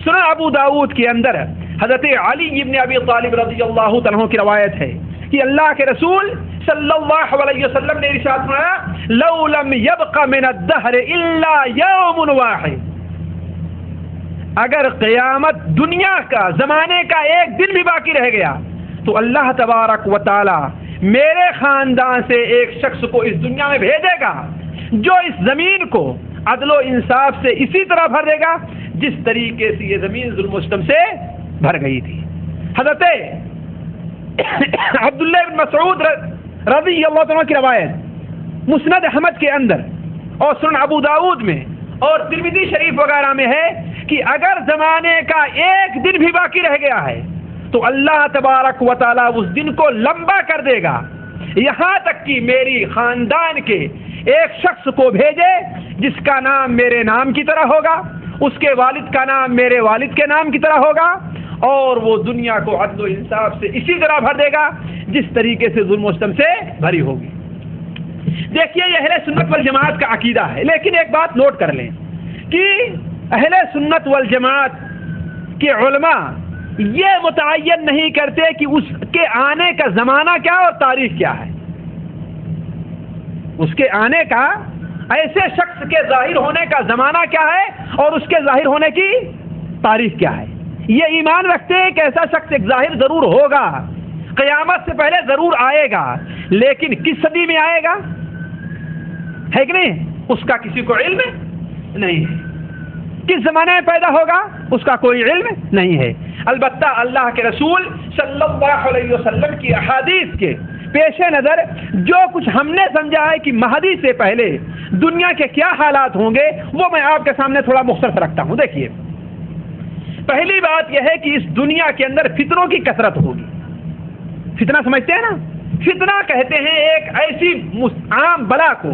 سنن ابو داود کے اندر حضرت علی ابن ابی طالب رضی اللہ عنہ کی روایت ہے کہ اللہ کے رسول صلی اللہ علیہ وسلم نے ارشاد فرمایا لو لم يبق من الدهر الا يوم واحد, اگر قیامت دنیا کا زمانے کا ایک دن بھی باقی رہ گیا تو اللہ تبارک و تعالی میرے خاندان سے ایک شخص کو اس دنیا میں بھیجے گا جو اس زمین کو عدل و انصاف سے اسی طرح بھر دے گا جس طریقے سے یہ زمین ظلم و ستم سے بھر گئی تھی. حضرت عبداللہ بن مسعود رضی اللہ عنہ کی روایت مسند احمد کے اندر اور سنن ابو داود میں اور ترمذی شریف وغیرہ میں ہے کہ اگر زمانے کا ایک دن بھی باقی رہ گیا ہے تو اللہ تبارک و تعالی اس دن کو لمبا کر دے گا یہاں تک کہ میری خاندان کے ایک شخص کو بھیجے جس کا نام میرے نام کی طرح ہوگا, اس کے والد کا نام میرے والد کے نام کی طرح ہوگا اور وہ دنیا کو عدل و انصاف سے اسی طرح بھر دے گا جس طریقے سے ظلم و ستم سے بھری ہوگی. دیکھیے یہ اہل سنت والجماعت کا عقیدہ ہے. لیکن ایک بات نوٹ کر لیں کہ اہل سنت والجماعت کے علماء یہ متعین نہیں کرتے کہ اس کے آنے کا زمانہ کیا اور تاریخ کیا ہے. اس کے آنے کا, ایسے شخص کے ظاہر ہونے کا زمانہ کیا ہے اور اس کے ظاہر ہونے کی تاریخ کیا ہے. یہ ایمان رکھتے ہیں کہ ایسا شخص ایک ظاہر ضرور ہوگا, قیامت سے پہلے ضرور آئے گا, لیکن کس صدی میں آئے گا ہے کہ نہیں؟ اس کا کسی کو علم نہیں ہے. کس زمانے میں پیدا ہوگا اس کا کوئی علم نہیں ہے. البتہ اللہ کے رسول صلی اللہ علیہ وسلم کی احادیث کے پیش نظر جو کچھ ہم نے سمجھا ہے کہ مہدی سے پہلے دنیا کے کیا حالات ہوں گے وہ میں آپ کے سامنے تھوڑا مختصر رکھتا ہوں. دیکھیے، پہلی بات یہ ہے کہ اس دنیا کے اندر فتنوں کی کثرت ہوگی. فتنہ سمجھتے ہیں نا؟ فتنہ کہتے ہیں ایک ایسی عام بلا کو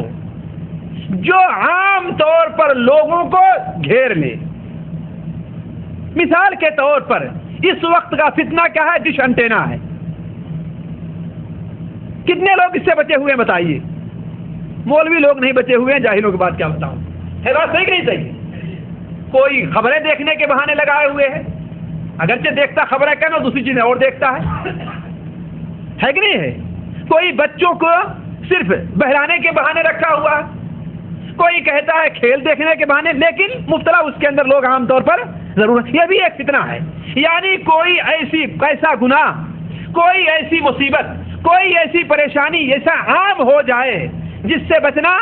جو عام طور پر لوگوں کو گھیر لے. مثال کے طور پر اس وقت کا فتنہ کیا ہے؟ ڈش انٹینا ہے. کتنے لوگ اس سے بچے ہوئے ہیں بتائیے؟ مولوی لوگ نہیں بچے ہوئے ہیں، جاہلوں کی بات کیا بتاؤں. ہے بات صحیح کہ نہیں صحیح؟ کوئی خبریں دیکھنے کے بہانے لگائے ہوئے ہیں، اگرچہ دیکھتا خبریں کہنا دوسری چیزیں اور دیکھتا ہے کہ نہیں ہے؟ کوئی بچوں کو صرف بہلانے کے بہانے رکھا ہوا ہے، کوئی کہتا ہے کھیل دیکھنے کے بہانے، لیکن مبتلا اس کے اندر لوگ عام طور پر ضرور. یہ بھی ایک فتنہ ہے. یعنی کوئی ایسا گناہ، کوئی ایسی مصیبت، کوئی ایسی پریشانی ایسا عام ہو جائے جس سے بچنا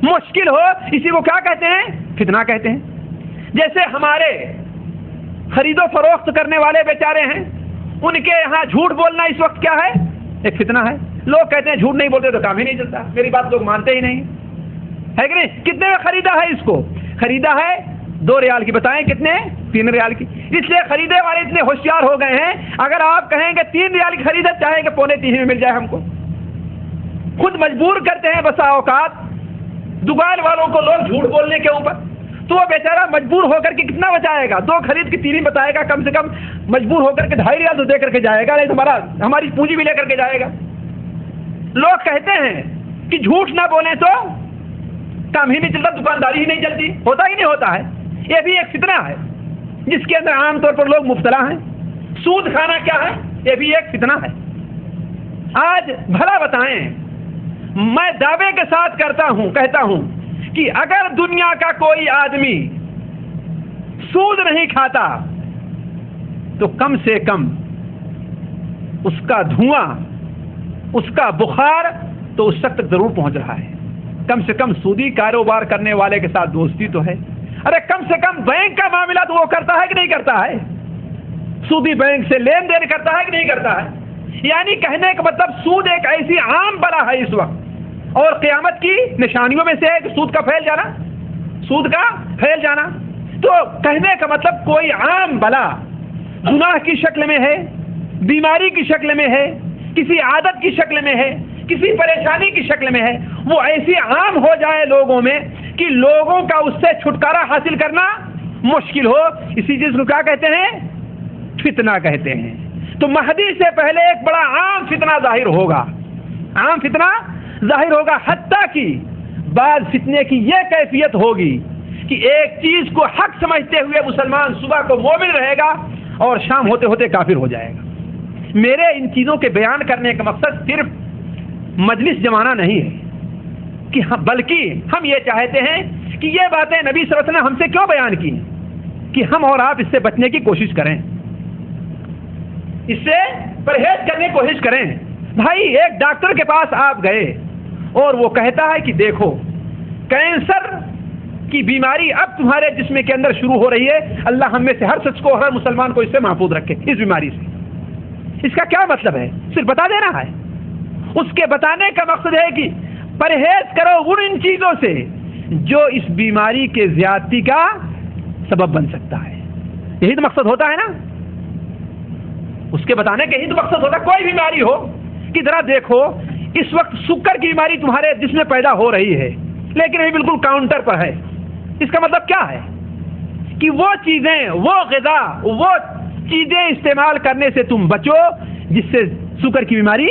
مشکل ہو، اسی کو کیا کہتے ہیں؟ فتنہ کہتے ہیں. جیسے ہمارے خرید و فروخت کرنے والے بیچارے ہیں، ان کے یہاں جھوٹ بولنا اس وقت کیا ہے؟ ایک فتنہ ہے. لوگ کہتے ہیں جھوٹ نہیں بولتے تو کام ہی نہیں چلتا. میری بات لوگ مانتے ہی نہیں، ہے کہ نہیں؟ کتنے میں خریدا ہے اس کو؟ خریدا ہے 2 ریال کی. بتائیں کتنے؟ 3 ریال کی. اس لیے خریدے والے اتنے ہوشیار ہو گئے ہیں، اگر آپ کہیں کہ 3 ریال کی خریدا، چاہیں کہ 2.25 میں مل جائے ہم کو. خود مجبور کرتے ہیں بسا اوقات دکان والوں کو لوگ جھوٹ بولنے کے اوپر، تو وہ بیچارہ مجبور ہو کر کے کتنا بچائے گا؟ 2 خرید کے 3 ہی بتائے گا. کم سے کم مجبور ہو کر کے 2.5 ریال تو دے کر کے جائے گا، نہیں تو ہماری پونجی بھی لے کر کے جائے گا. لوگ کہتے ہیں کہ جھوٹ نہ بولیں تو کام ہی نہیں چلتا، دکانداری ہی نہیں چلتی. ہوتا ہی نہیں ہوتا ہے. یہ بھی ایک فتنہ ہے جس کے اندر عام طور پر لوگ مبتلا ہیں. سود کھانا کیا ہے؟ یہ بھی ایک فتنہ ہے. آج بھلا بتائیں، میں دعوے کے ساتھ کہتا ہوں کہ اگر دنیا کا کوئی آدمی سود نہیں کھاتا تو کم سے کم اس کا دھواں، اس کا بخار تو اس تک ضرور پہنچ رہا ہے. کم سے کم سودی کاروبار کرنے والے کے ساتھ دوستی تو ہے. ارے کم سے کم بینک کا معاملہ تو وہ کرتا ہے کہ نہیں کرتا ہے؟ سودی بینک سے لین دین کرتا ہے کہ نہیں کرتا ہے؟ یعنی کہنے کا مطلب سود ایک ایسی عام بلا ہے اس وقت، اور قیامت کی نشانیوں میں سے ہے کہ سود کا پھیل جانا. تو کہنے کا مطلب کوئی عام بلا گناہ کی شکل میں ہے، بیماری کی شکل میں ہے، کسی عادت کی شکل میں ہے، کسی پریشانی کی شکل میں ہے، وہ ایسی عام ہو جائے لوگوں میں کہ لوگوں کا اس سے چھٹکارا حاصل کرنا مشکل ہو. اسی چیز کو کیا کہتے ہیں؟ فتنہ کہتے ہیں. تو مہدی سے پہلے ایک بڑا عام فتنہ ظاہر ہوگا. حتیٰ کہ بعض فتنے کی یہ کیفیت ہوگی کہ ایک چیز کو حق سمجھتے ہوئے مسلمان صبح کو مومن رہے گا اور شام ہوتے ہوتے کافر ہو جائے گا. میرے ان چیزوں کے بیان کرنے کا مقصد صرف مجلس جمانا نہیں ہے کہ بلکہ ہم یہ چاہتے ہیں کہ یہ باتیں نبی صلی اللہ علیہ وسلم نے ہم سے کیوں بیان کی ہیں کہ ہم اور آپ اس سے بچنے کی کوشش کریں، اس سے پرہیز کرنے کی کوشش کریں. بھائی ایک ڈاکٹر کے پاس آپ گئے اور وہ کہتا ہے کہ دیکھو کینسر کی بیماری اب تمہارے جسم کے اندر شروع ہو رہی ہے، اللہ ہم میں سے ہر شخص کو، ہر مسلمان کو اس سے محفوظ رکھے، اس بیماری سے. اس کا کیا مطلب ہے؟ صرف بتا دینا ہے. اس کے بتانے کا مقصد ہے کہ پرہیز کرو ان چیزوں سے جو اس بیماری کے زیادتی کا سبب بن سکتا ہے. یہی تو مقصد ہوتا ہے نا. اس کے بتانے کا یہی تو مقصد ہوتا ہے. کوئی بیماری ہو کہ ذرا دیکھو اس وقت سکر کی بیماری تمہارے جسم میں پیدا ہو رہی ہے لیکن یہ بالکل کاؤنٹر پر ہے. اس کا مطلب کیا ہے کہ وہ چیزیں، وہ غذا، وہ چیزیں استعمال کرنے سے تم بچو جس سے سکر کی بیماری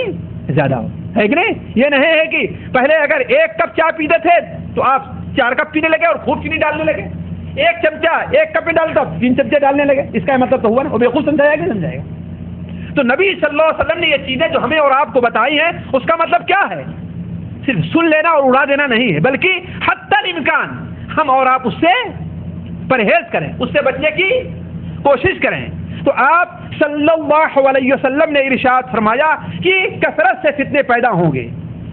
زیادہ ہو، ہے کہ نہیں؟ یہ نہیں ہے کہ پہلے اگر 1 کپ چائے پیتے تھے تو آپ 4 کپ پینے لگے اور خوب چینی ڈالنے لگے. 1 چمچہ 1 کپ میں ڈالتا 3 چمچے ڈالنے لگے. اس کا مطلب تو ہوا نا، وہ بےخود سمجھایا کہ سمجھائے گا. تو نبی صلی اللہ علیہ وسلم نے یہ چیزیں جو ہمیں اور آپ کو بتائی ہیں اس کا مطلب کیا ہے؟ صرف سن لینا اور اڑا دینا نہیں ہے، بلکہ حتی الامکان ہم اور آپ اس سے پرہیز کریں، اس سے بچنے کی کوشش کریں. تو آپ صلی اللہ علیہ وسلم نے ارشاد فرمایا کہ کثرت سے فتنے پیدا ہوں گے.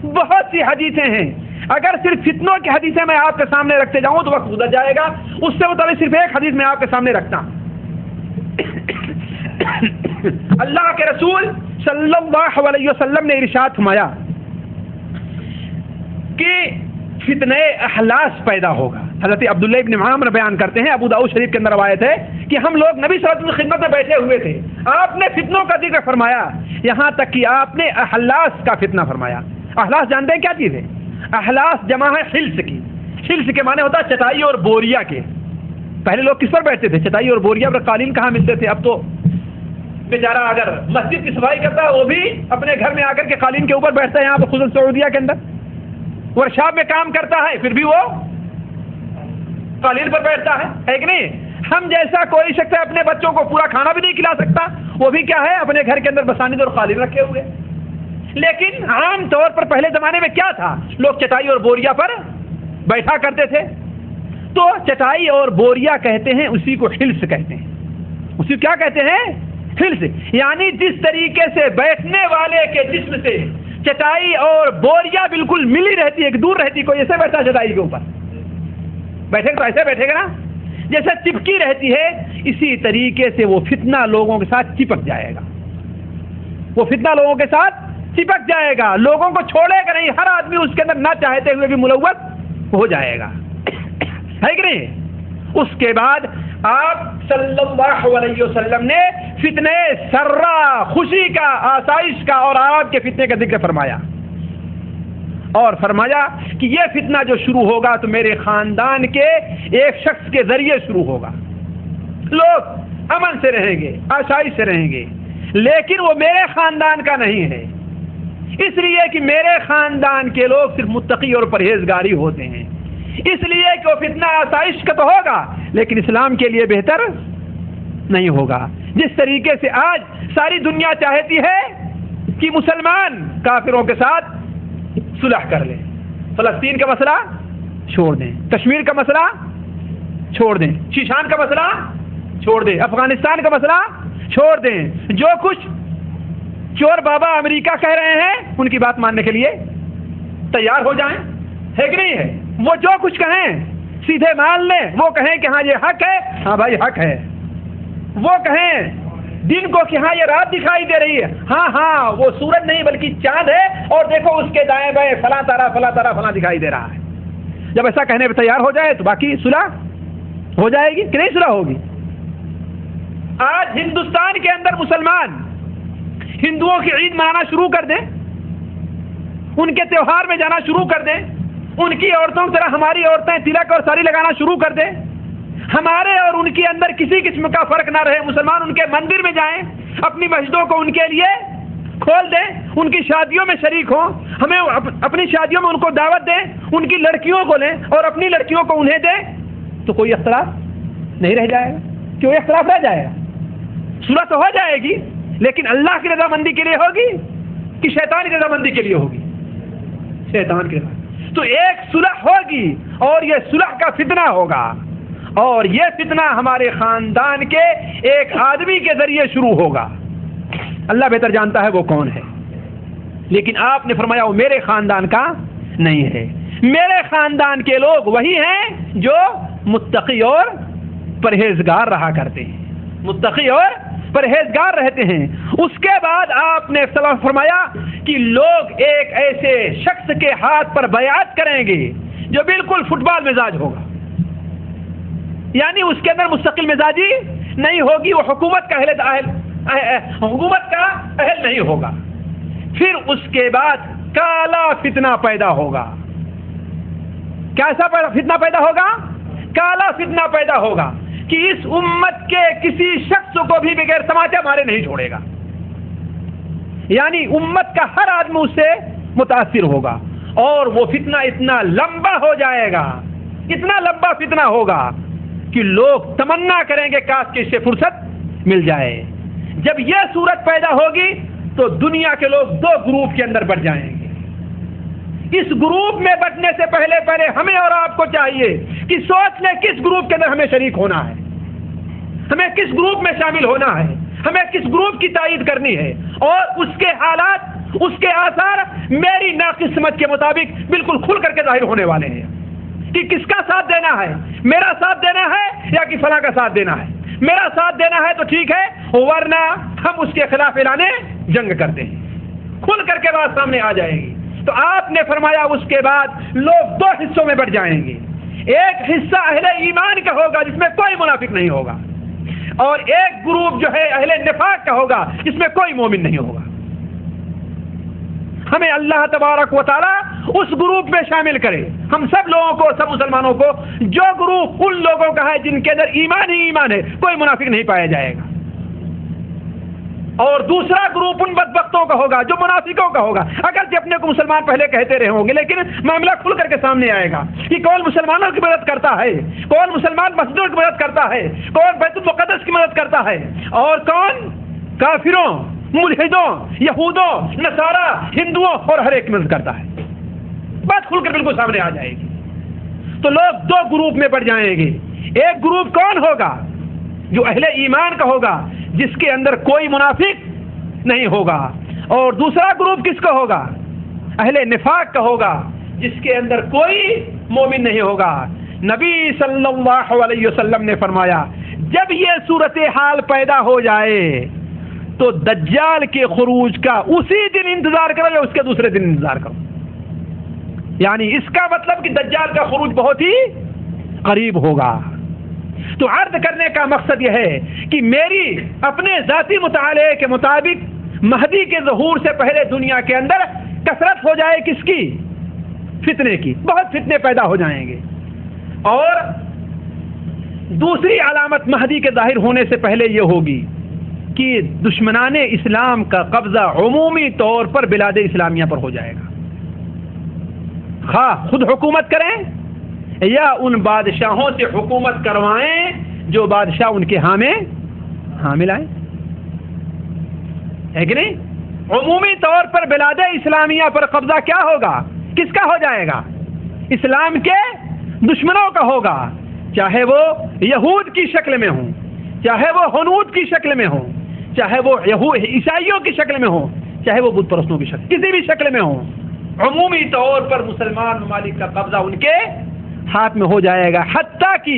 بہت سی حدیثیں ہیں اگر صرف فتنوں کی حدیثیں میں آپ کے سامنے رکھتے جاؤں تو وقت گزر جائے گا. اس سے متعلق صرف ایک حدیث میں آپ کے سامنے رکھتا ہوں. اللہ کے رسول صلی اللہ علیہ وسلم نے ارشاد فرمایا کہ فتنہ احلاس پیدا ہوگا. حضرت عبداللہ ابن عامر بیان کرتے ہیں, ابو داؤد شریف کے اندر روایت ہے کہ ہم لوگ نبی صلی اللہ علیہ وسلم کی خدمت میں بیٹھے ہوئے تھے, آپ نے فتنوں کا ذکر فرمایا, یہاں تک کہ آپ نے احلاس کا فتنہ فرمایا. احلاس جانتے ہیں کیا چیز ہے؟ احلاس جمع ہے حلس کی. حلس کے معنی ہوتا ہے چٹائی اور بوریا کے. پہلے لوگ کس پر بیٹھتے تھے؟ چٹائی اور بوریا پر. قالین کہاں ملتے تھے؟ اب تو بیچارہ اگر مسجد کی صفائی کرتا ہے وہ بھی اپنے گھر میں آ کر کے قالین کے اوپر بیٹھتا ہے. یہاں پر خصوصاً سعودیہ کے اندر ورکشاپ میں کام کرتا ہے پھر بھی وہ قالین پر بیٹھتا ہے کہ نہیں؟ ہم جیسا کوئی شخص اپنے بچوں کو پورا کھانا بھی نہیں کھلا سکتا, وہ بھی کیا ہے اپنے گھر کے اندر بساند اور قالین رکھے ہوئے. لیکن عام طور پر پہلے زمانے میں کیا تھا؟ لوگ چٹائی اور بوریا پر بیٹھا کرتے تھے. تو چٹائی اور بوریا کہتے ہیں اسی کو حلس کہتے ہیں. اسی کیا کہتے ہیں؟ حلس. یعنی جس طریقے سے بیٹھنے والے کے جسم سے چٹائی اور بوریا بالکل ملی رہتی ہے, ایک دور رہتی, کوئی ایسے بیٹھا چٹائی کے اوپر بیٹھے تو ایسے بیٹھے گا نا جیسے چپکی رہتی ہے, اسی طریقے سے وہ فتنہ لوگوں کے ساتھ چپک جائے گا. وہ فتنہ لوگوں کے ساتھ چپک جائے گا, لوگوں کو چھوڑے گا نہیں. ہر آدمی اس کے اندر نہ چاہتے ہوئے بھی ملوث ہو جائے گا, ہے کہ نہیں؟ اس کے بعد آپ صلی اللہ علیہ وسلم نے فتنے سرا, خوشی کا, آسائش کا اور آپ کے فتنے کا ذکر فرمایا, اور فرمایا کہ یہ فتنہ جو شروع ہوگا تو میرے خاندان کے ایک شخص کے ذریعے شروع ہوگا. لوگ امن سے رہیں گے, آسائش سے رہیں گے, لیکن وہ میرے خاندان کا نہیں ہے, اس لیے کہ میرے خاندان کے لوگ صرف متقی اور پرہیزگاری ہوتے ہیں. اس لیے کہ وہ فتنہ آسائش کا تو ہوگا لیکن اسلام کے لیے بہتر نہیں ہوگا. جس طریقے سے آج ساری دنیا چاہتی ہے کہ مسلمان کافروں کے ساتھ صلح کر لیں, فلسطین کا مسئلہ چھوڑ دیں, کشمیر کا مسئلہ چھوڑ دیں, شیشان کا مسئلہ چھوڑ دیں, افغانستان کا مسئلہ چھوڑ دیں, جو کچھ چور بابا امریکہ کہہ رہے ہیں ان کی بات ماننے کے لیے تیار ہو جائیں, ہے کہ نہیں ہے؟ وہ جو کچھ کہیں سیدھے مان لیں. وہ کہیں کہ ہاں یہ حق ہے, ہاں بھائی حق ہے. وہ کہیں دن کو کہ ہاں یہ رات دکھائی دے رہی ہے, ہاں ہاں وہ سورج نہیں بلکہ چاند ہے, اور دیکھو اس کے دائیں بائیں فلاں تارا فلاں تارا فلاں دکھائی دے رہا ہے. جب ایسا کہنے پہ تیار ہو جائے تو باقی صلح ہو جائے گی کہ نہیں صلح ہوگی؟ آج ہندوستان کے اندر مسلمان ہندوؤں کی عید منانا شروع کر دیں, ان کے تہوار میں جانا شروع کر دیں, ان کی عورتوں کی طرح ہماری عورتیں تلک اور ساری لگانا شروع کر دیں, ہمارے اور ان کے اندر کسی قسم کا فرق نہ رہے, مسلمان ان کے مندر میں جائیں, اپنی مسجدوں کو ان کے لیے کھول دیں, ان کی شادیوں میں شریک ہوں, ہمیں اپنی شادیوں میں ان کو دعوت دیں, ان کی لڑکیوں کو لیں اور اپنی لڑکیوں کو انہیں دیں, تو کوئی اختلاف نہیں رہ جائے گا. کیوں اختلاف رہ جائے گا؟ صلح تو ہو جائے گی لیکن اللہ کی رضامندی کے لیے ہوگی کہ شیطان کی رضامندی کے لیے ہوگی؟ شیطان کی رضا. تو ایک صلح ہوگی اور یہ صلح کا فتنہ ہوگا, اور یہ فتنہ ہمارے خاندان کے ایک آدمی کے ذریعے شروع ہوگا. اللہ بہتر جانتا ہے وہ کون ہے, لیکن آپ نے فرمایا وہ میرے خاندان کا نہیں ہے. میرے خاندان کے لوگ وہی ہیں جو متقی اور پرہیزگار رہا کرتے ہیں, متقی اور پرہیزگار رہتے ہیں. اس کے بعد آپ نے فرمایا کہ لوگ ایک ایسے شخص کے ہاتھ پر بیعت کریں گے جو بالکل فٹ بال مزاج ہوگا, یعنی اس کے اندر مستقل مزاجی نہیں ہوگی, وہ حکومت کا اہل نہیں ہوگا. پھر اس کے بعد کالا فتنہ پیدا ہوگا. کیسا فتنہ پیدا ہوگا؟ کالا فتنہ پیدا ہوگا کہ اس امت کے کسی شخص کو بھی بغیر تماچا مارے نہیں چھوڑے گا. یعنی امت کا ہر آدمی اس سے متاثر ہوگا, اور وہ فتنہ اتنا لمبا ہو جائے گا, اتنا لمبا فتنہ ہوگا کہ لوگ تمنا کریں گے کاش کہ اس سے فرصت مل جائے. جب یہ صورت پیدا ہوگی تو دنیا کے لوگ دو گروپ کے اندر بٹ جائیں گے. اس گروپ میں بٹنے سے پہلے ہمیں اور آپ کو چاہیے کہ سوچ لیں کس گروپ کے اندر ہمیں شریک ہونا ہے, ہمیں کس گروپ میں شامل ہونا ہے, ہمیں کس گروپ کی تائید کرنی ہے, اور اس کے حالات اس کے آثار میری ناقصمت کے مطابق بالکل کھل کر کے ظاہر ہونے والے ہیں کہ کس کا ساتھ دینا ہے، میرا ساتھ دینا ہے یا کہ فلاں کا ساتھ دینا ہے۔ میرا ساتھ دینا ہے تو ٹھیک ہے، ورنہ ہم اس کے خلاف اعلان جنگ کرتے ہیں۔ کھل کر کے بات سامنے آ جائے گی۔ تو آپ نے فرمایا اس کے بعد لوگ دو حصوں میں بٹ جائیں گے، ایک حصہ اہل ایمان کا ہوگا جس میں کوئی منافق نہیں ہوگا، اور ایک گروپ جو ہے اہل نفاق کا ہوگا جس میں کوئی مومن نہیں ہوگا۔ ہمیں اللہ تبارک و تعالی اس گروپ میں شامل کرے، ہم سب لوگوں کو، سب مسلمانوں کو، جو گروپ ان لوگوں کا ہے جن کے اندر ایمان ہی ایمان ہے، کوئی منافق نہیں پایا جائے گا، اور دوسرا گروپ ان بدبختوں کا ہوگا جو منافقوں کا ہوگا، اگرچہ اپنے کو مسلمان پہلے کہتے رہے ہوں گے، لیکن معاملہ کھل کر کے سامنے آئے گا کہ کون مسلمانوں کی مدد کرتا ہے، کون مسلمان مسجدوں کی مدد کرتا ہے، کون بیت المقدس کی مدد کرتا ہے، اور کون کافروں، ملحدوں، یہودوں، نصارہ، ہندوؤں اور ہر ایک کی مدد کرتا ہے۔ بات کھل کر بالکل سامنے آ جائے گی۔ تو لوگ دو گروپ میں بڑھ جائیں گے، ایک گروپ کون ہوگا؟ جو اہل ایمان کا ہوگا جس کے اندر کوئی منافق نہیں ہوگا، اور دوسرا گروپ کس کا ہوگا؟ اہل نفاق کا ہوگا جس کے اندر کوئی مومن نہیں ہوگا۔ نبی صلی اللہ علیہ وسلم نے فرمایا جب یہ صورتحال پیدا ہو جائے تو دجال کے خروج کا اسی دن انتظار کرو یا اس کے دوسرے دن انتظار کرو، یعنی اس کا مطلب کہ دجال کا خروج بہت ہی قریب ہوگا۔ تو عرض کرنے کا مقصد یہ ہے کہ میری اپنے ذاتی مطالعے کے مطابق مہدی کے ظہور سے پہلے دنیا کے اندر کثرت ہو جائے کس کی؟ فتنے کی، بہت فتنے پیدا ہو جائیں گے۔ اور دوسری علامت مہدی کے ظاہر ہونے سے پہلے یہ ہوگی کہ دشمنان اسلام کا قبضہ عمومی طور پر بلاد اسلامیہ پر ہو جائے گا، خواہ خود حکومت کریں یا ان بادشاہوں سے حکومت کروائیں جو بادشاہ ان کے حامل آئیں، ہے کہ نہیں؟ عمومی طور پر بلاد اسلامیہ پر قبضہ کیا ہوگا؟ کس کا ہو جائے گا؟ اسلام کے دشمنوں کا ہوگا، چاہے وہ یہود کی شکل میں ہوں، چاہے وہ ہنود کی شکل میں ہوں، چاہے وہ عیسائیوں کی شکل میں ہوں، چاہے وہ بت پرستوں کی شکل، کسی بھی شکل میں ہوں، عمومی طور پر مسلمان ممالک کا قبضہ ان کے ہاتھ میں ہو جائے گا، حتیٰ کہ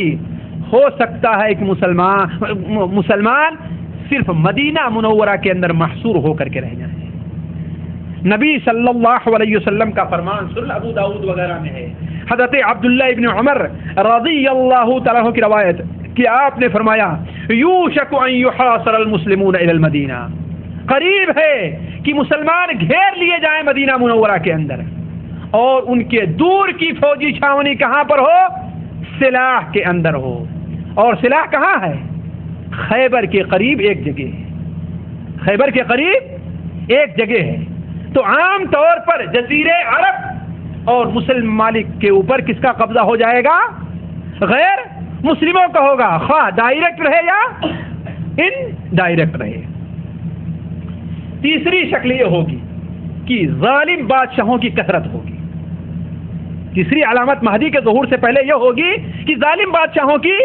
ہو سکتا ہے کہ مسلمان صرف مدینہ منورہ کے اندر محصور ہو کر کے رہ جائیں۔ نبی صلی اللہ علیہ وسلم کا فرمان سنن ابو داؤد وغیرہ میں ہے، حضرت عبداللہ ابن عمر رضی اللہ تعالیٰ عنہ کی روایت کہ آپ نے فرمایا یوشک ان یحاصر المسلمون الی المدینہ، قریب ہے کہ مسلمان گھیر لیے جائیں مدینہ منورہ کے اندر، اور ان کے دور کی فوجی چھاونی کہاں پر ہو؟ سلاح کے اندر ہو، اور سلاح کہاں ہے؟ خیبر کے قریب ایک جگہ ہے، خیبر کے قریب ایک جگہ ہے۔ تو عام طور پر جزیرے عرب اور مسلم ممالک کے اوپر کس کا قبضہ ہو جائے گا؟ غیر مسلموں کا ہوگا، خواہ ڈائریکٹ رہے یا ان ڈائریکٹ رہے۔ تیسری شکل یہ ہوگی کہ ظالم بادشاہوں کی کثرت ہوگی۔ تیسری علامت مہدی کے ظہور سے پہلے یہ ہوگی کہ ظالم بادشاہوں کی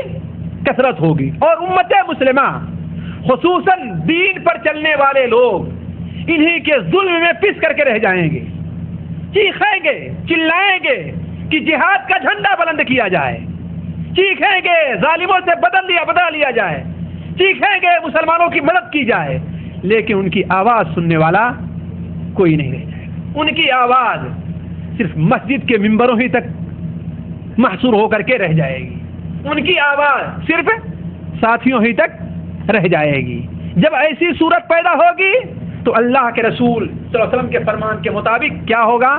کثرت ہوگی، اور امت مسلمہ خصوصاً دین پر چلنے والے لوگ انہی کے ظلم میں پس کر کے رہ جائیں گے، چیخیں گے، چلائیں گے کہ جہاد کا جھنڈا بلند کیا جائے، چیخیں گے ظالموں سے بدلا لیا جائے، چیخیں گے مسلمانوں کی مدد کی جائے، لیکن ان کی آواز سننے والا کوئی نہیں رہ جائے گا۔ ان کی آواز صرف مسجد کے ممبروں ہی تک محصور ہو کر کے رہ جائے گی، ان کی آواز صرف ساتھیوں ہی تک رہ جائے گی۔ جب ایسی صورت پیدا ہوگی تو اللہ کے رسول صلی اللہ علیہ وسلم کے فرمان کے مطابق کیا ہوگا؟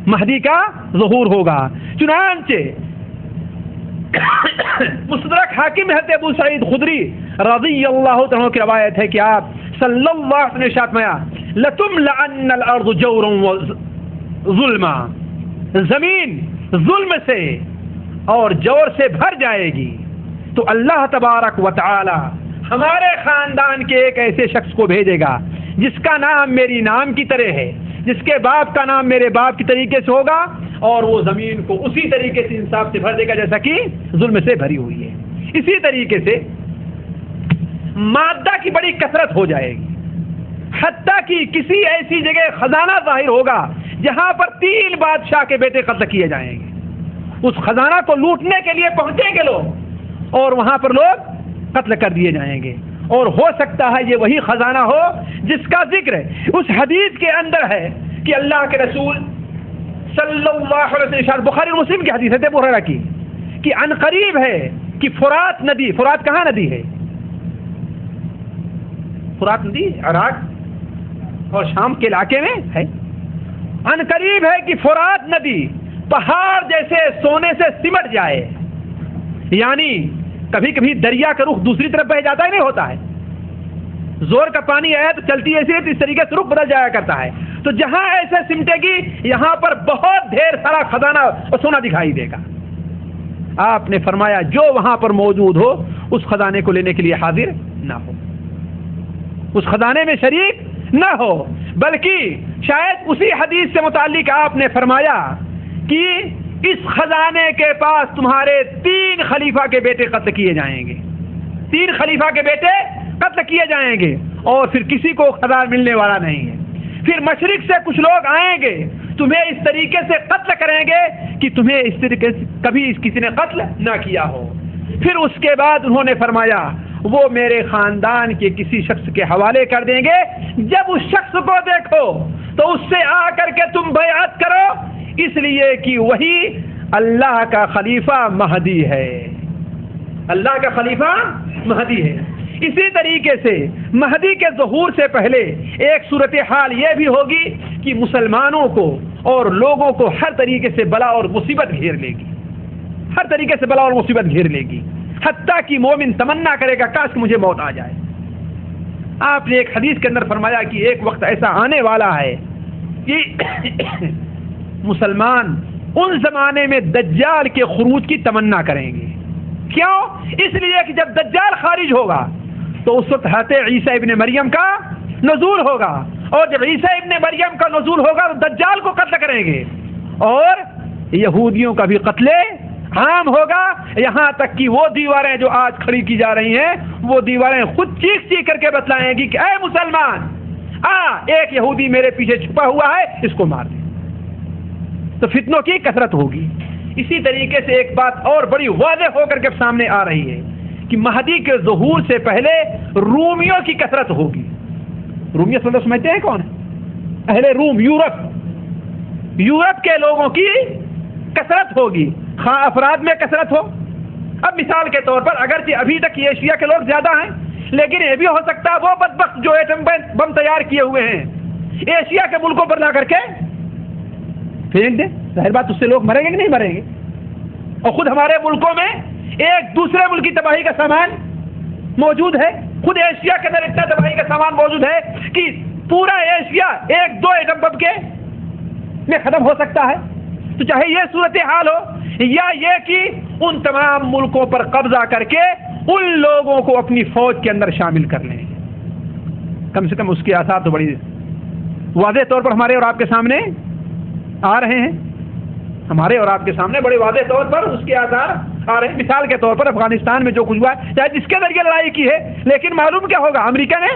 مہدی کا ظہور ہوگا۔ چنانچہ مستدرک حاکم حضرت ابو سعید خدری رضی اللہ عنہ کی روایت ہے کہ آپ صلی اللہ علیہ وسلم نے ارشاد فرمایا لَتُمْلَأَنَّ الْأَرْضُ جَوْرًا وَظُلْمًا، زمین ظلم سے اور جور سے بھر جائے گی۔ تو اللہ تبارک و تعالی ہمارے خاندان کے ایک ایسے شخص کو بھیجے گا جس کا نام میری نام کی طرح ہے، جس کے باپ کا نام میرے باپ کی طریقے سے ہوگا، اور وہ زمین کو اسی طریقے سے انصاف سے بھر دے گا جیسا کہ ظلم سے بھری ہوئی ہے۔ اسی طریقے سے مادہ کی بڑی کثرت ہو جائے گی، حتیٰ کہ کسی ایسی جگہ خزانہ ظاہر ہوگا جہاں پر 3 بادشاہ کے بیٹے قتل کیے جائیں گے، اس خزانہ کو لوٹنے کے لیے پہنچیں گے لوگ اور وہاں پر لوگ قتل کر دیے جائیں گے، اور ہو سکتا ہے یہ وہی خزانہ ہو جس کا ذکر اس حدیث کے اندر ہے کہ اللہ کے رسول صلی اللہ علیہ وسلم، بخاری اور مسلم کی حدیث ہے ابو ہریرہ کی، کہ ان قریب ہے کہ فرات ندی، فرات کہاں ندی ہے؟ فرات ندی عراق اور شام کے علاقے میں ہے۔ ان قریب ہے کہ فرات ندی پہاڑ جیسے سونے سے سمٹ جائے، یعنی کبھی کبھی دریا کا رخ دوسری طرف بہ جاتا ہے، نہیں ہوتا ہے، زور کا پانی آیا تو چلتی ایسی ہے تو اس طریقے سے رخ بدل جایا کرتا ہے، تو جہاں ایسے سمٹے گی یہاں پر بہت ڈھیر سارا خزانہ اور سونا دکھائی دے گا۔ آپ نے فرمایا جو وہاں پر موجود ہو اس خزانے کو لینے کے لیے حاضر نہ ہو، اس خزانے میں شریک نہ ہو، بلکہ شاید اسی حدیث سے متعلق آپ نے فرمایا کہ اس خزانے کے پاس تمہارے 3 خلیفہ کے بیٹے قتل کیے جائیں گے، 3 خلیفہ کے بیٹے قتل کیے جائیں گے، اور پھر کسی کو خزانہ ملنے والا نہیں ہے۔ پھر مشرق سے کچھ لوگ آئیں گے، تمہیں اس طریقے سے قتل کریں گے کہ تمہیں اس طریقے سے کبھی کسی نے قتل نہ کیا ہو۔ پھر اس کے بعد انہوں نے فرمایا وہ میرے خاندان کے کسی شخص کے حوالے کر دیں گے، جب اس شخص کو دیکھو تو اس سے آ کر کے تم بیعت کرو، اس لیے کہ وہی اللہ کا خلیفہ مہدی ہے، اللہ کا خلیفہ مہدی ہے۔ اسی طریقے سے مہدی کے ظہور سے پہلے ایک صورتحال یہ بھی ہوگی کہ مسلمانوں کو اور لوگوں کو ہر طریقے سے بلا اور مصیبت گھیر لے گی، ہر طریقے سے بلا اور مصیبت گھیر لے گی، حتیٰ کہ مومن تمنا کرے گا کاش کہ مجھے موت آ جائے۔ آپ نے ایک حدیث کے اندر فرمایا کہ ایک وقت ایسا آنے والا ہے کہ مسلمان ان زمانے میں دجال کے خروج کی تمنا کریں گے۔ کیوں؟ اس لیے کہ جب دجال خارج ہوگا تو اس وقت حضرت عیسیٰ ابن مریم کا نزول ہوگا، اور جب عیسیٰ ابن مریم کا نزول ہوگا تو دجال کو قتل کریں گے، اور یہودیوں کا بھی قتل عام ہوگا، یہاں تک کہ وہ دیواریں جو آج کھڑی کی جا رہی ہیں وہ دیواریں خود چیخ چیخ کر کے بتلائیں گی کہ اے مسلمان ایک یہودی میرے پیچھے چھپا ہوا ہے، اس کو مار دیں۔ تو فتنوں کی کثرت ہوگی۔ اسی طریقے سے ایک بات اور بڑی واضح ہو کر کے سامنے آ رہی ہے کہ مہدی کے ظہور سے پہلے رومیوں کی کثرت ہوگی۔ رومیوں سے سمجھتے ہیں کون ہے؟ اہل روم، یورپ کے لوگوں کی کثرت ہوگی، خواہ افراد میں کثرت ہو۔ اب مثال کے طور پر اگرچہ ابھی تک ایشیا کے لوگ زیادہ ہیں، لیکن یہ بھی ہو سکتا ہے وہ بدبخت جو ایٹم بم تیار کیے ہوئے ہیں ایشیا کے ملکوں پر لا کر کے پھینک دیں، ظاہر بات اس سے لوگ مریں گے کہ نہیں مریں گے؟ اور خود ہمارے ملکوں میں ایک دوسرے ملک کی تباہی کا سامان موجود ہے، خود ایشیا کے اندر اتنا تباہی کا سامان موجود ہے کہ پورا ایشیا 1-2 ایٹم بم کے میں ختم ہو سکتا ہے۔ تو چاہے یہ صورتحال ہو یا یہ کہ ان تمام ملکوں پر قبضہ کر کے ان لوگوں کو اپنی فوج کے اندر شامل کر لیں، کم سے کم اس کے آثار تو بڑی واضح طور پر ہمارے اور آپ کے سامنے آ رہے ہیں، ہمارے اور آپ کے سامنے بڑے واضح طور پر اس کے آثار آ رہے ہیں۔ مثال کے طور پر افغانستان میں جو کچھ ہوا ہے، چاہے جس کے ذریعے لڑائی کی ہے، لیکن معلوم کیا ہوگا، امریکہ نے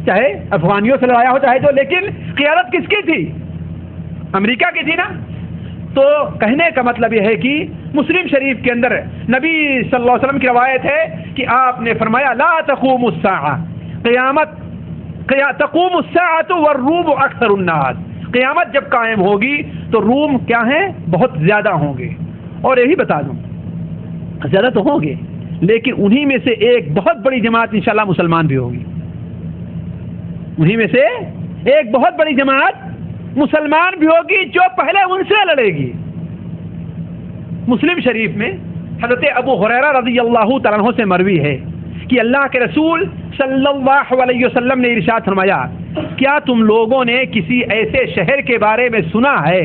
چاہے افغانیوں سے لڑایا ہو چاہے جو، لیکن قیادت کس کی تھی؟ امریکہ کی تھی نا۔ تو کہنے کا مطلب یہ ہے کہ مسلم شریف کے اندر نبی صلی اللہ علیہ وسلم کی روایت ہے کہ آپ نے فرمایا لا تقوم الساعہ، تقوم الساعة والروم اکثر الناس، قیامت جب قائم ہوگی تو روم کیا ہیں؟ بہت زیادہ ہوں گے، اور یہی بتا دوں زیادہ تو ہوں گے لیکن انہی میں سے ایک بہت بڑی جماعت انشاءاللہ مسلمان بھی ہوگی، انہی میں سے ایک بہت بڑی جماعت مسلمان بھی ہوگی جو پہلے ان سے لڑے گی۔ مسلم شریف میں حضرت ابو ہریرہ رضی اللہ تعالیٰ عنہ سے مروی ہے کہ اللہ کے رسول صلی اللہ علیہ وسلم نے ارشاد فرمایا کیا تم لوگوں نے کسی ایسے شہر کے بارے میں سنا ہے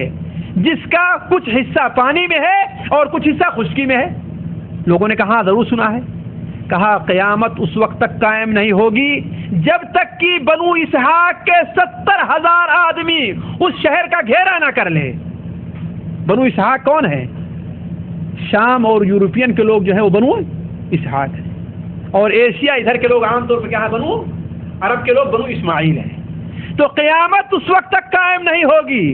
جس کا کچھ حصہ پانی میں ہے اور کچھ حصہ خشکی میں ہے؟ لوگوں نے کہا ضرور سنا ہے۔ کہا قیامت اس وقت تک قائم نہیں ہوگی جب تک کہ بنو اسحاق کے 70,000 آدمی اس شہر کا گھیرا نہ کر لے۔ بنو اسحاق کون ہے؟ شام اور یورپین کے لوگ جو ہیں وہ بنو اسحاق ہیں، اور ایشیا ادھر کے لوگ عام طور پہ کیا ہے؟ بنو عرب کے لوگ بنو اسماعیل ہیں. تو قیامت اس وقت تک قائم نہیں ہوگی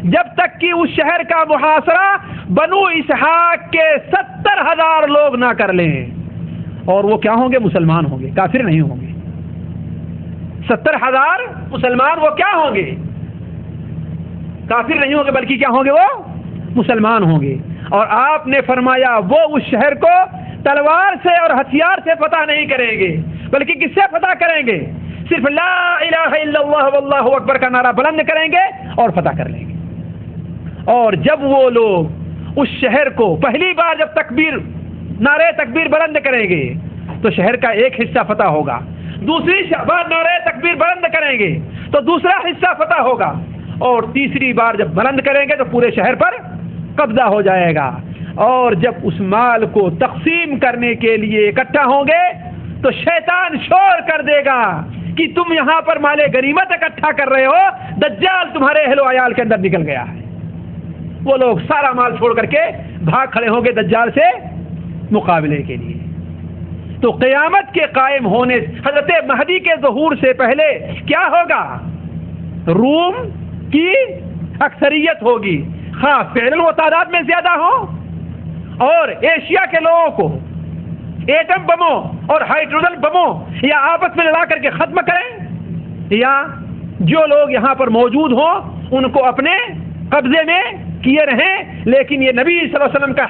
جب تک کہ اس شہر کا محاصرہ بنو اسحاق کے 70,000 لوگ نہ کر لیں. اور وہ کیا ہوں گے؟ مسلمان ہوں گے، کافر نہیں ہوں گے. 70,000 مسلمان وہ کیا ہوں گے؟ کافر نہیں ہوں گے، بلکہ کیا ہوں گے؟ وہ مسلمان ہوں گے. اور آپ نے فرمایا وہ اس شہر کو تلوار سے اور ہتھیار سے فتح نہیں کریں گے، بلکہ کس سے فتح کریں گے؟ صرف لا الہ الا اللہ واللہ اکبر کا نعرہ بلند کریں گے اور فتح کر لیں گے. اور جب وہ لوگ اس شہر کو پہلی بار جب نعرہ تکبیر بلند کریں گے تو شہر کا ایک حصہ فتح ہوگا. دوسری بار نعرہ تکبیر بلند کریں گے تو دوسرا حصہ فتح ہوگا. اور تیسری بار جب بلند کریں گے تو پورے شہر پر قبضہ ہو جائے گا. اور جب اس مال کو تقسیم کرنے کے لیے اکٹھا ہوں گے تو شیطان شور کر دے گا کہ تم یہاں پر مال غنیمت اکٹھا کر رہے ہو، دجال تمہارے اہل و عیال کے اندر نکل گیا ہے. وہ لوگ سارا مال چھوڑ کر کے بھاگ کھڑے ہوں گے دجال سے مقابلے کے لیے. تو قیامت کے قائم ہونے حضرت مہدی کے ظہور سے پہلے کیا ہوگا؟ روم کی اکثریت ہوگی، خواہ فعلاً و تعداد میں زیادہ ہو، اور ایشیا کے لوگوں کو ایٹم بموں اور ہائیڈروجن بموں یا آپس میں لڑا کر کے ختم کریں، یا جو لوگ یہاں پر موجود ہوں ان کو اپنے قبضے میں کیے رہیں. لیکن یہ نبی صلی اللہ علیہ وسلم کا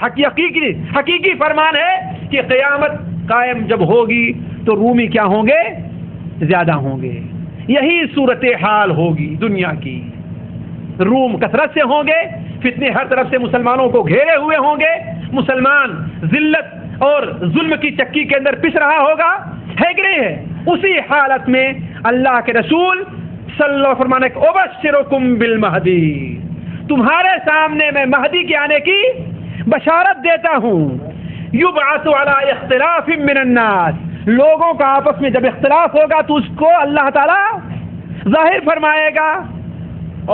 حقیقی فرمان ہے کہ قیامت قائم جب ہوگی تو رومی کیا ہوں گے؟ زیادہ ہوں گے. یہی صورتحال ہوگی دنیا کی. روم کثرت سے ہوں گے، فتنے ہر طرف سے مسلمانوں کو گھیرے ہوئے ہوں گے، مسلمان ذلت اور ظلم کی چکی کے اندر پس رہا ہوگا، ہے کہ نہیں ہے؟ اسی حالت میں اللہ کے رسول صلی اللہ علیہ وسلم فرمانے کہ ابشرکم بالمہدی، تمہارے سامنے میں مہدی کے آنے کی بشارت دیتا ہوں. یبعث علی اختلاف من الناس، لوگوں کا آپس میں جب اختلاف ہوگا تو اس کو اللہ تعالی ظاہر فرمائے گا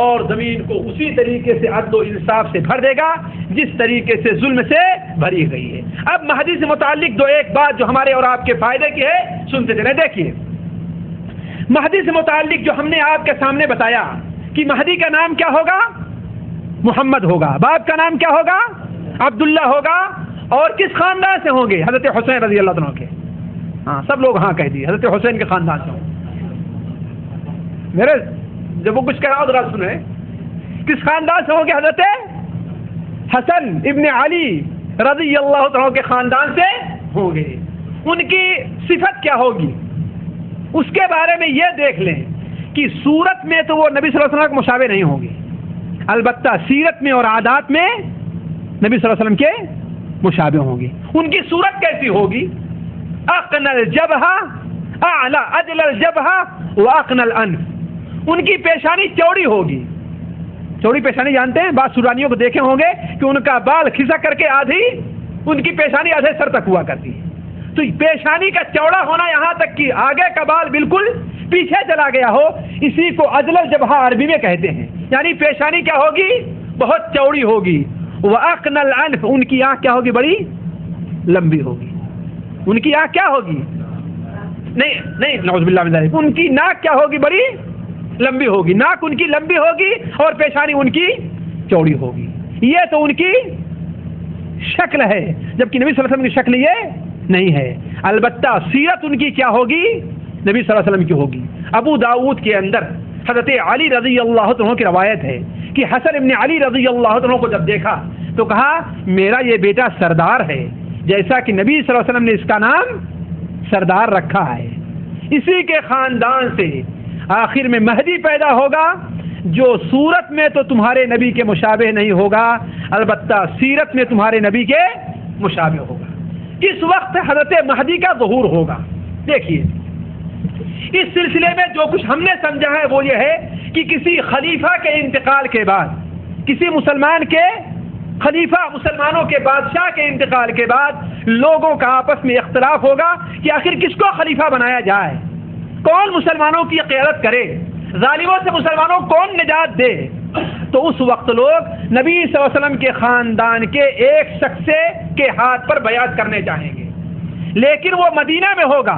اور زمین کو اسی طریقے سے عدل و انصاف سے بھر دے گا جس طریقے سے ظلم سے بھری گئی ہے. اب مہدی سے متعلق دو ایک بات جو ہمارے اور آپ کے فائدے کی ہے سنتے چلیں. دیکھیے مہدی سے متعلق جو ہم نے آپ کے سامنے بتایا کہ مہدی کا نام کیا ہوگا؟ محمد ہوگا. باپ کا نام کیا ہوگا؟ عبداللہ ہوگا. اور کس خاندان سے ہوں گے؟ حضرت حسین رضی اللہ عنہ کے. ہاں سب لوگ ہاں کہہ دیے، حضرت حسین کے خاندان سے ہوں. میرے جب وہ کچھ کہہ رہا ہو ذرا سنیں، کس خاندان سے ہوں گے؟ حضرت حسن ابن علی رضی اللہ عنہ کے خاندان سے ہوں گے. ان کی صفت کیا ہوگی اس کے بارے میں یہ دیکھ لیں کہ صورت میں تو وہ نبی صلی اللہ علیہ وسلم کے مشابہ نہیں ہوں گے، البتہ سیرت میں اور عادات میں نبی صلی اللہ علیہ وسلم کے مشابہ ہوں گے. ان کی صورت کیسی ہوگی؟ اقن الجبہہ اعلی اجل الجبہہ واقن الانف، ان کی پیشانی چوڑی ہوگی. چوڑی پیشانی جانتے ہیں؟ بعض سورانیوں کو دیکھے ہوں گے کہ ان کا بال کھسک کر کے آدھی ان کی پیشانی آدھے سر تک ہوا کرتی ہے. تو پیشانی کا چوڑا ہونا یہاں تک کہ آگے کا بال بالکل پیچھے چلا گیا ہو، اسی کو اجل الجبہہ عربی میں کہتے ہیں. یعنی پیشانی کیا ہوگی؟ بہت چوڑی ہوگی. وَأَقْنَ الْعَنْفِ، ان کی آنکھ کیا ہوگی؟ بڑی لمبی ہوگی. ان کی آنکھ کیا ہوگی؟ نہیں نعوذ باللہ من ذالک، ان کی ناک کیا ہوگی؟ بڑی لمبی ہوگی. ناک ان کی لمبی ہوگی اور پیشانی ان کی چوڑی ہوگی. یہ تو ان کی شکل ہے، جبکہ نبی صلی اللہ علیہ وسلم کی شکل یہ نہیں ہے. البتہ سیرت ان کی کیا ہوگی؟ نبی صلی اللہ علیہ وسلم کی ہوگی. ابو داؤد کے اندر حضرت علی رضی اللہ عنہ کی روایت ہے کہ حسن ابن علی رضی اللہ عنہ کو جب دیکھا تو کہا میرا یہ بیٹا سردار ہے، جیسا کہ نبی صلی اللہ علیہ وسلم نے اس کا نام سردار رکھا ہے. اسی کے خاندان سے آخر میں مہدی پیدا ہوگا جو صورت میں تو تمہارے نبی کے مشابہ نہیں ہوگا، البتہ سیرت میں تمہارے نبی کے مشابہ ہوگا. کس وقت حضرت مہدی کا ظہور ہوگا؟ دیکھیے اس سلسلے میں جو کچھ ہم نے سمجھا ہے وہ یہ ہے کہ کسی خلیفہ کے انتقال کے بعد، کسی مسلمان کے خلیفہ، مسلمانوں کے بادشاہ کے انتقال کے بعد لوگوں کا آپس میں اختلاف ہوگا کہ آخر کس کو خلیفہ بنایا جائے، کون مسلمانوں کی قیادت کرے، ظالموں سے مسلمانوں کون نجات دے. تو اس وقت لوگ نبی صلی اللہ علیہ وسلم کے خاندان کے ایک شخص کے ہاتھ پر بیعت کرنے چاہیں گے، لیکن وہ مدینہ میں ہوگا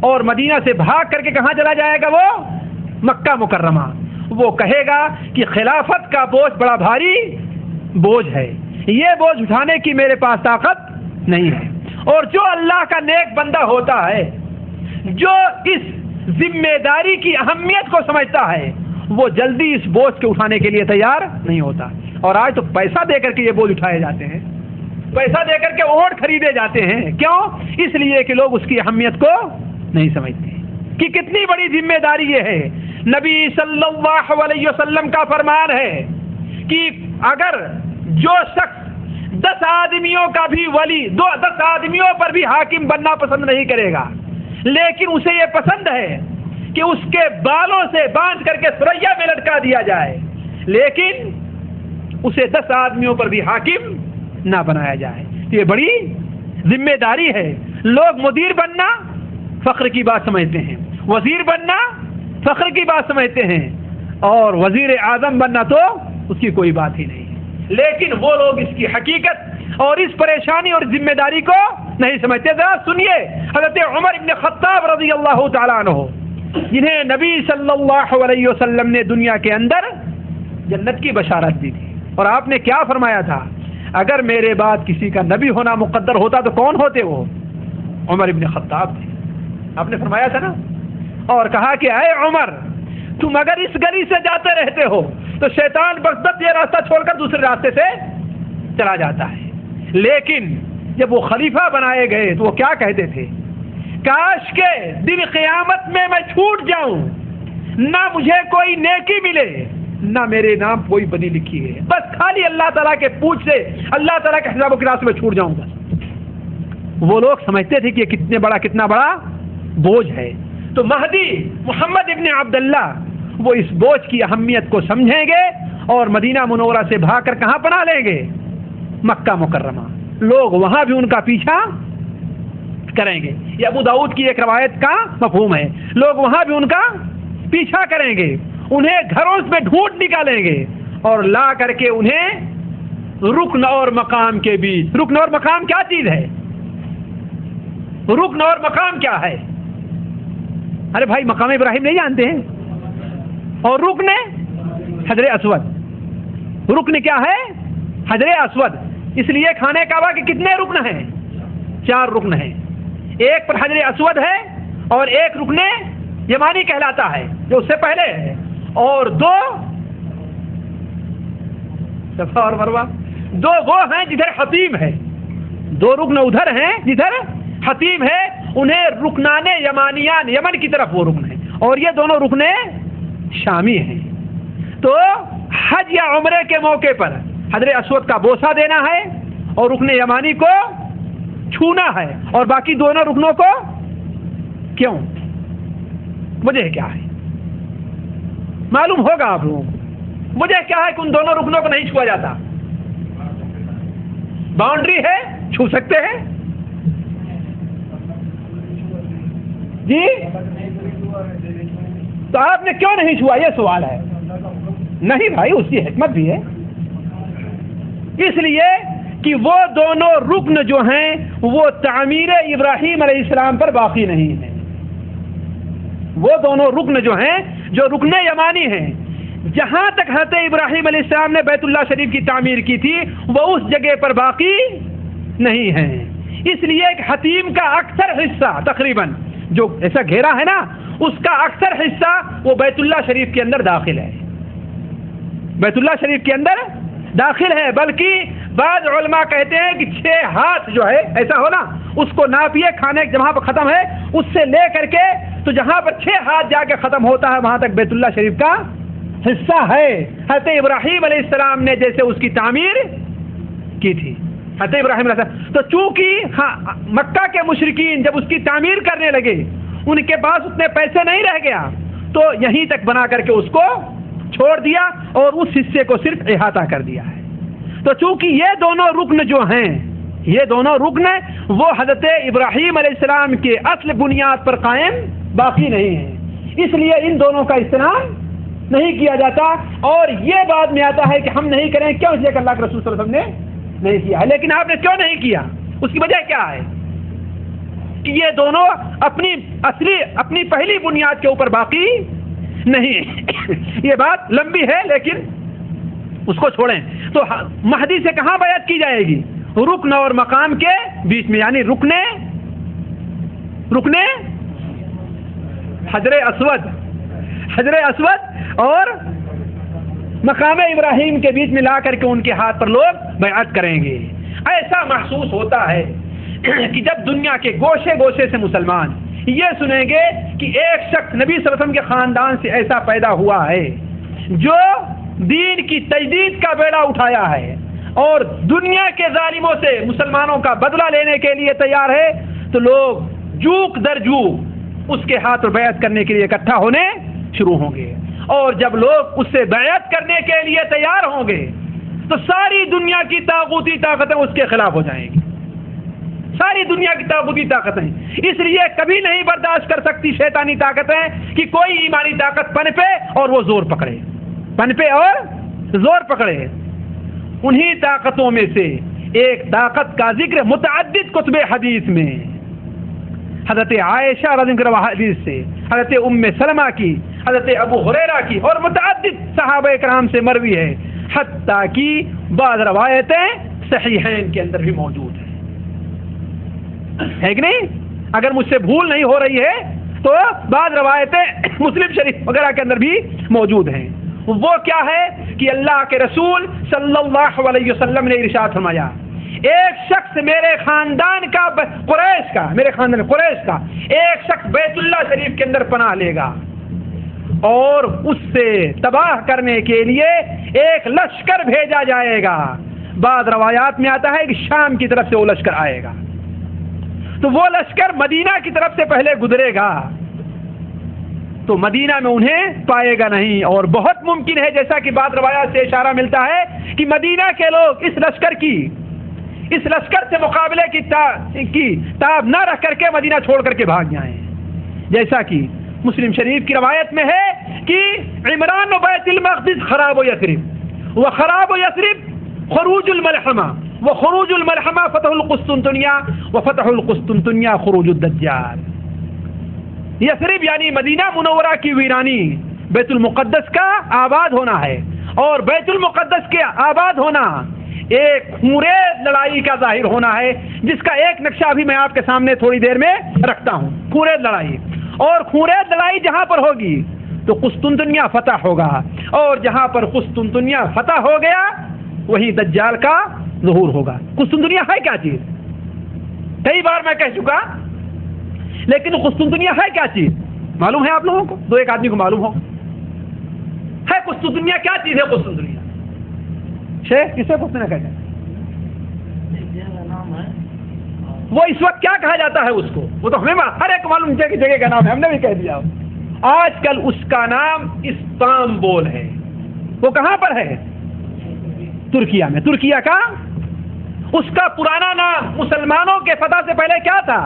اور مدینہ سے بھاگ کر کے کہاں چلا جائے گا؟ وہ مکہ مکرمہ. وہ کہے گا کہ خلافت کا بوجھ بڑا بھاری بوجھ ہے، یہ بوجھ اٹھانے کی میرے پاس طاقت نہیں ہے. اور جو اللہ کا نیک بندہ ہوتا ہے، جو اس ذمہ داری کی اہمیت کو سمجھتا ہے، وہ جلدی اس بوجھ کو اٹھانے کے لیے تیار نہیں ہوتا. اور آج تو پیسہ دے کر کے یہ بوجھ اٹھائے جاتے ہیں، پیسہ دے کر کے اونٹ خریدے جاتے ہیں. کیوں؟ اس لیے کہ لوگ اس کی اہمیت کو نہیں سمجھتے کہ کتنی بڑی ذمہ داری یہ ہے. نبی صلی اللہ علیہ وسلم کا فرمان ہے کہ اگر جو شخص 10 آدمیوں کا بھی ولی 10 آدمیوں پر بھی حاکم بننا پسند نہیں کرے گا، لیکن اسے یہ پسند ہے کہ اس کے بالوں سے باندھ کر کے سریا میں لٹکا دیا جائے، لیکن اسے 10 آدمیوں پر بھی حاکم نہ بنایا جائے. یہ بڑی ذمہ داری ہے. لوگ مدیر بننا فخر کی بات سمجھتے ہیں، وزیر بننا فخر کی بات سمجھتے ہیں، اور وزیر اعظم بننا تو اس کی کوئی بات ہی نہیں. لیکن وہ لوگ اس کی حقیقت اور اس پریشانی اور ذمہ داری کو نہیں سمجھتے. ذرا سنیے حضرت عمر ابن خطاب رضی اللہ تعالیٰ عنہ، جنہیں نبی صلی اللہ علیہ وسلم نے دنیا کے اندر جنت کی بشارت دی تھی، اور آپ نے کیا فرمایا تھا؟ اگر میرے بعد کسی کا نبی ہونا مقدر ہوتا تو کون ہوتے؟ وہ عمر ابن خطاب تھے. آپ نے فرمایا تھا نا، اور کہا کہ اے عمر، تم اگر اس گلی سے جاتے رہتے ہو تو شیطان بغضت یہ راستہ چھوڑ کر دوسرے راستے سے چلا جاتا ہے. لیکن جب وہ خلیفہ بنائے گئے تو وہ کیا کہتے تھے؟ کاش کے دن قیامت میں چھوٹ جاؤں، نہ مجھے کوئی نیکی ملے نہ میرے نام کوئی بدی لکھی ہے، بس خالی اللہ تعالیٰ کے پوچھ سے اللہ تعالیٰ کے حساب و کتاب میں چھوٹ جاؤں گا. وہ لوگ سمجھتے تھے کہ یہ کتنا بڑا بوجھ ہے. تو مہدی محمد ابن عبداللہ وہ اس بوجھ کی اہمیت کو سمجھیں گے اور مدینہ منورہ سے بھاگ کر کہاں پناہ لیں گے؟ مکہ مکرمہ. لوگ وہاں بھی ان کا پیچھا کریں گے. یہ ابو داؤد کی ایک روایت کا مفہوم ہے. لوگ وہاں بھی ان کا پیچھا کریں گے، انہیں گھروں میں ڈھونڈ نکالیں گے اور لا کر کے انہیں رکن اور مقام کے بیچ. رکن اور مقام کیا چیز ہے؟ رکن اور مقام کیا ہے؟ ارے بھائی، مقام ابراہیم نہیں جانتے ہیں؟ اور رکن حجر اسود. رکن کیا ہے؟ حجر اسود. اس لیے خانہ کعبہ کے کتنے رکن ہیں؟ 4 رکن ہیں. ایک پر حجر اسود ہے، اور ایک رکن یمانی کہلاتا ہے جو اس سے پہلے ہے، اور 2 صفا اور مروہ. 2 وہ ہیں جدھر حتیم ہے، 2 رکن ادھر ہیں جدھر حتیم ہے. انہیں رکنان یمانیان، یمن کی طرف وہ رکن ہیں، اور یہ دونوں رکن شامی ہیں. تو حج یا عمرے کے موقع پر حجر اسود کا بوسہ دینا ہے اور رکن یمانی کو چھونا ہے، اور باقی دونوں رکنوں کو کیوں؟ وجہ کیا ہے؟ معلوم ہوگا آپ لوگوں کو. وجہ کیا ہے کہ ان دونوں رکنوں کو نہیں چھوا جاتا؟ باؤنڈری ہے، چھو سکتے ہیں جی، تو آپ نے کیوں نہیں چھوا؟ یہ سوال ہے. نہیں بھائی، اس کی حکمت بھی ہے. اس لیے کہ وہ دونوں رکن جو ہیں وہ تعمیر ابراہیم علیہ السلام پر باقی نہیں ہیں. وہ دونوں رکن جو ہیں، جو رکن یمانی ہیں، جہاں تک حضرت ابراہیم علیہ السلام نے بیت اللہ شریف کی تعمیر کی تھی وہ اس جگہ پر باقی نہیں ہیں. اس لیے ایک حتیم کا اکثر حصہ، تقریباً جو ایسا گھیرا ہے نا، اس کا اکثر حصہ وہ بیت اللہ شریف کے اندر داخل ہے. بیت اللہ شریف کے اندر داخل ہے. بلکہ بعض علماء کہتے ہیں کہ 6 ہاتھ جو ہے ایسا ہو نا، اس کو ناپیے، کھانے جہاں پر ختم ہے اس سے لے کر کے تو جہاں پر 6 ہاتھ جا کے ختم ہوتا ہے وہاں تک بیت اللہ شریف کا حصہ ہے. حضرت ابراہیم علیہ السلام نے جیسے اس کی تعمیر کی تھی. حضرت ابراہیم علیہ السلام تو چونکہ مکہ کے مشرکین جب اس کی تعمیر کرنے لگے، ان کے پاس اتنے پیسے نہیں رہ گیا، تو یہیں تک بنا کر کے اس کو چھوڑ دیا اور اس حصے کو صرف احاطہ کر دیا ہے. تو چونکہ یہ دونوں رکن جو ہیں، یہ دونوں رکن وہ حضرت ابراہیم علیہ السلام کے اصل بنیاد پر قائم باقی نہیں ہیں، اس لیے ان دونوں کا استعمال نہیں کیا جاتا. اور یہ بعد میں آتا ہے کہ ہم نہیں کریں، کیوں؟ اس لیے کہ اللہ کے رسول صلی اللہ علیہ وسلم نے نہیں کیا ہے. لیکن آپ نے کیوں نہیں کیا؟ اس کی وجہ کیا ہے؟ کہ یہ دونوں اپنی پہلی بنیاد کے اوپر باقی نہیں یہ بات لمبی ہے لیکن اس کو چھوڑیں. تو مہدی سے کہاں بیعت کی جائے گی؟ رکن اور مقام کے بیچ میں، یعنی رکنے حجر اسود اور مقام ابراہیم کے بیچ میں لا کر کے ان کے ہاتھ پر لوگ بیعت کریں گے. ایسا محسوس ہوتا ہے کہ جب دنیا کے گوشے گوشے سے مسلمان یہ سنیں گے کہ ایک شخص نبی صلی اللہ علیہ وسلم کے خاندان سے ایسا پیدا ہوا ہے جو دین کی تجدید کا بیڑا اٹھایا ہے اور دنیا کے ظالموں سے مسلمانوں کا بدلہ لینے کے لیے تیار ہے، تو لوگ جوک در جوک اس کے ہاتھ پر بیعت کرنے کے لیے اکٹھا ہونے شروع ہوں گے. اور جب لوگ اس سے بیعت کرنے کے لیے تیار ہوں گے تو ساری دنیا کی طاغوتی طاقتیں اس کے خلاف ہو جائیں گی. ساری دنیا کی طاغوتی طاقتیں اس لیے کبھی نہیں برداشت کر سکتی شیطانی طاقتیں کہ کوئی ایمانی طاقت پنپے اور وہ زور پکڑے. انہی طاقتوں میں سے ایک طاقت کا ذکر متعدد کتب حدیث میں حضرت عائشہ رضی اللہ عنہا حدیث سے، حضرت ام سلمہ کی، حضرت ابو ہریرہ کی اور متعدد صحابہ کرام سے مروی ہے، حتیٰ کہ بعض روایتیں صحیحین کے اندر بھی موجود ہیں. ہے کہ نہیں؟ اگر مجھ سے بھول نہیں ہو رہی ہے تو بعض روایتیں مسلم شریف وغیرہ کے اندر بھی موجود ہیں. وہ کیا ہے کہ اللہ کے رسول صلی اللہ علیہ وسلم نے ارشاد فرمایا، ایک شخص میرے خاندان کا قریش کا ایک شخص بیت اللہ شریف کے اندر پناہ لے گا اور اس سے تباہ کرنے کے لیے ایک لشکر بھیجا جائے گا. بعض روایات میں آتا ہے کہ شام کی طرف سے وہ لشکر آئے گا، تو وہ لشکر مدینہ کی طرف سے پہلے گزرے گا تو مدینہ میں انہیں پائے گا نہیں. اور بہت ممکن ہے، جیسا کہ بعض روایات سے اشارہ ملتا ہے، کہ مدینہ کے لوگ اس لشکر سے مقابلے کی تاب نہ رکھ کر کے مدینہ چھوڑ کر کے بھاگ جائیں. جیسا کہ مسلم شریف کی روایت میں ہے کہ عمران و بیت المقدس خراب و یثرب وخراب و یثرب خروج الملحمہ وخروج الملحمہ فتح القسطنطنیہ وفتح القسطنطنیہ خروج الدجال. یثرب یعنی مدینہ منورہ کی ویرانی، بیت المقدس کا آباد ہونا ہے، اور بیت المقدس کے آباد ہونا ایک خونریز لڑائی کا ظاہر ہونا ہے، جس کا ایک نقشہ بھی میں آپ کے سامنے تھوڑی دیر میں رکھتا ہوں. خونریز لڑائی، اور خونریز لڑائی جہاں پر ہوگی تو قسطنطنیہ فتح ہوگا، اور جہاں پر قسطنطنیہ فتح ہو گیا وہی دجال کا ظہور ہوگا. قسطنطنیہ ہے کیا چیز؟ کئی بار میں کہہ چکا، لیکن قسطنطنیہ ہے کیا چیز معلوم ہے آپ لوگوں کو؟ دو ایک آدمی کو معلوم ہو ہے قسطنطنیہ کیا چیز ہے؟ قسطنطنیہ شیخ کسے قسطنطنیہ کہتے ہیں؟ وہ اس وقت کیا کہا جاتا ہے اس کو؟ وہ تو ہمیں ہر ایک معلوم جگہ کا نام ہے، ہم نے بھی کہہ دیا. آج کل اس کا نام استانبول ہے. وہ کہاں پر ہے؟ ترکیہ میں. ترکیہ کا اس کا پرانا نام مسلمانوں کے فتح سے پہلے کیا تھا؟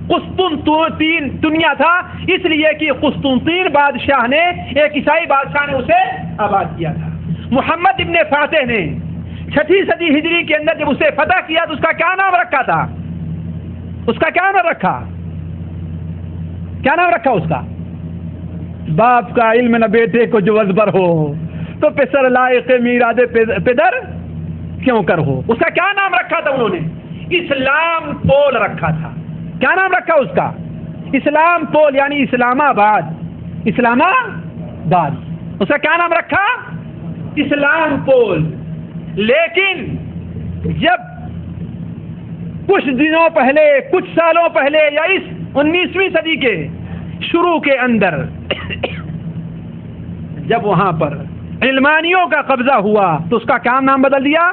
قسطنطنیہ تھا، اس لیے کہ قسطنطین بادشاہ نے، ایک عیسائی بادشاہ نے اسے آباد کیا تھا. محمد ابن فاتح نے 6 صدی ہجری کے اندر جب اسے فتح کیا تو اس کا کیا نام رکھا تھا؟ اس کا کیا نام رکھا؟ اس کا باپ کا علم نہ بیٹے کو جو ازبر ہو تو پسر لائق میراد پدر کیوں کر ہو. اس کا کیا نام رکھا تھا انہوں نے؟ اسلام پول رکھا تھا. کیا نام رکھا اس کا؟ اسلام پول، یعنی اسلام آباد. اس کا کیا نام رکھا؟ اسلام پول. لیکن جب کچھ دنوں پہلے، کچھ سالوں پہلے، یا اس 19ویں صدی کے شروع کے اندر جب وہاں پر علمانیوں کا قبضہ ہوا تو اس کا کیا نام بدل دیا؟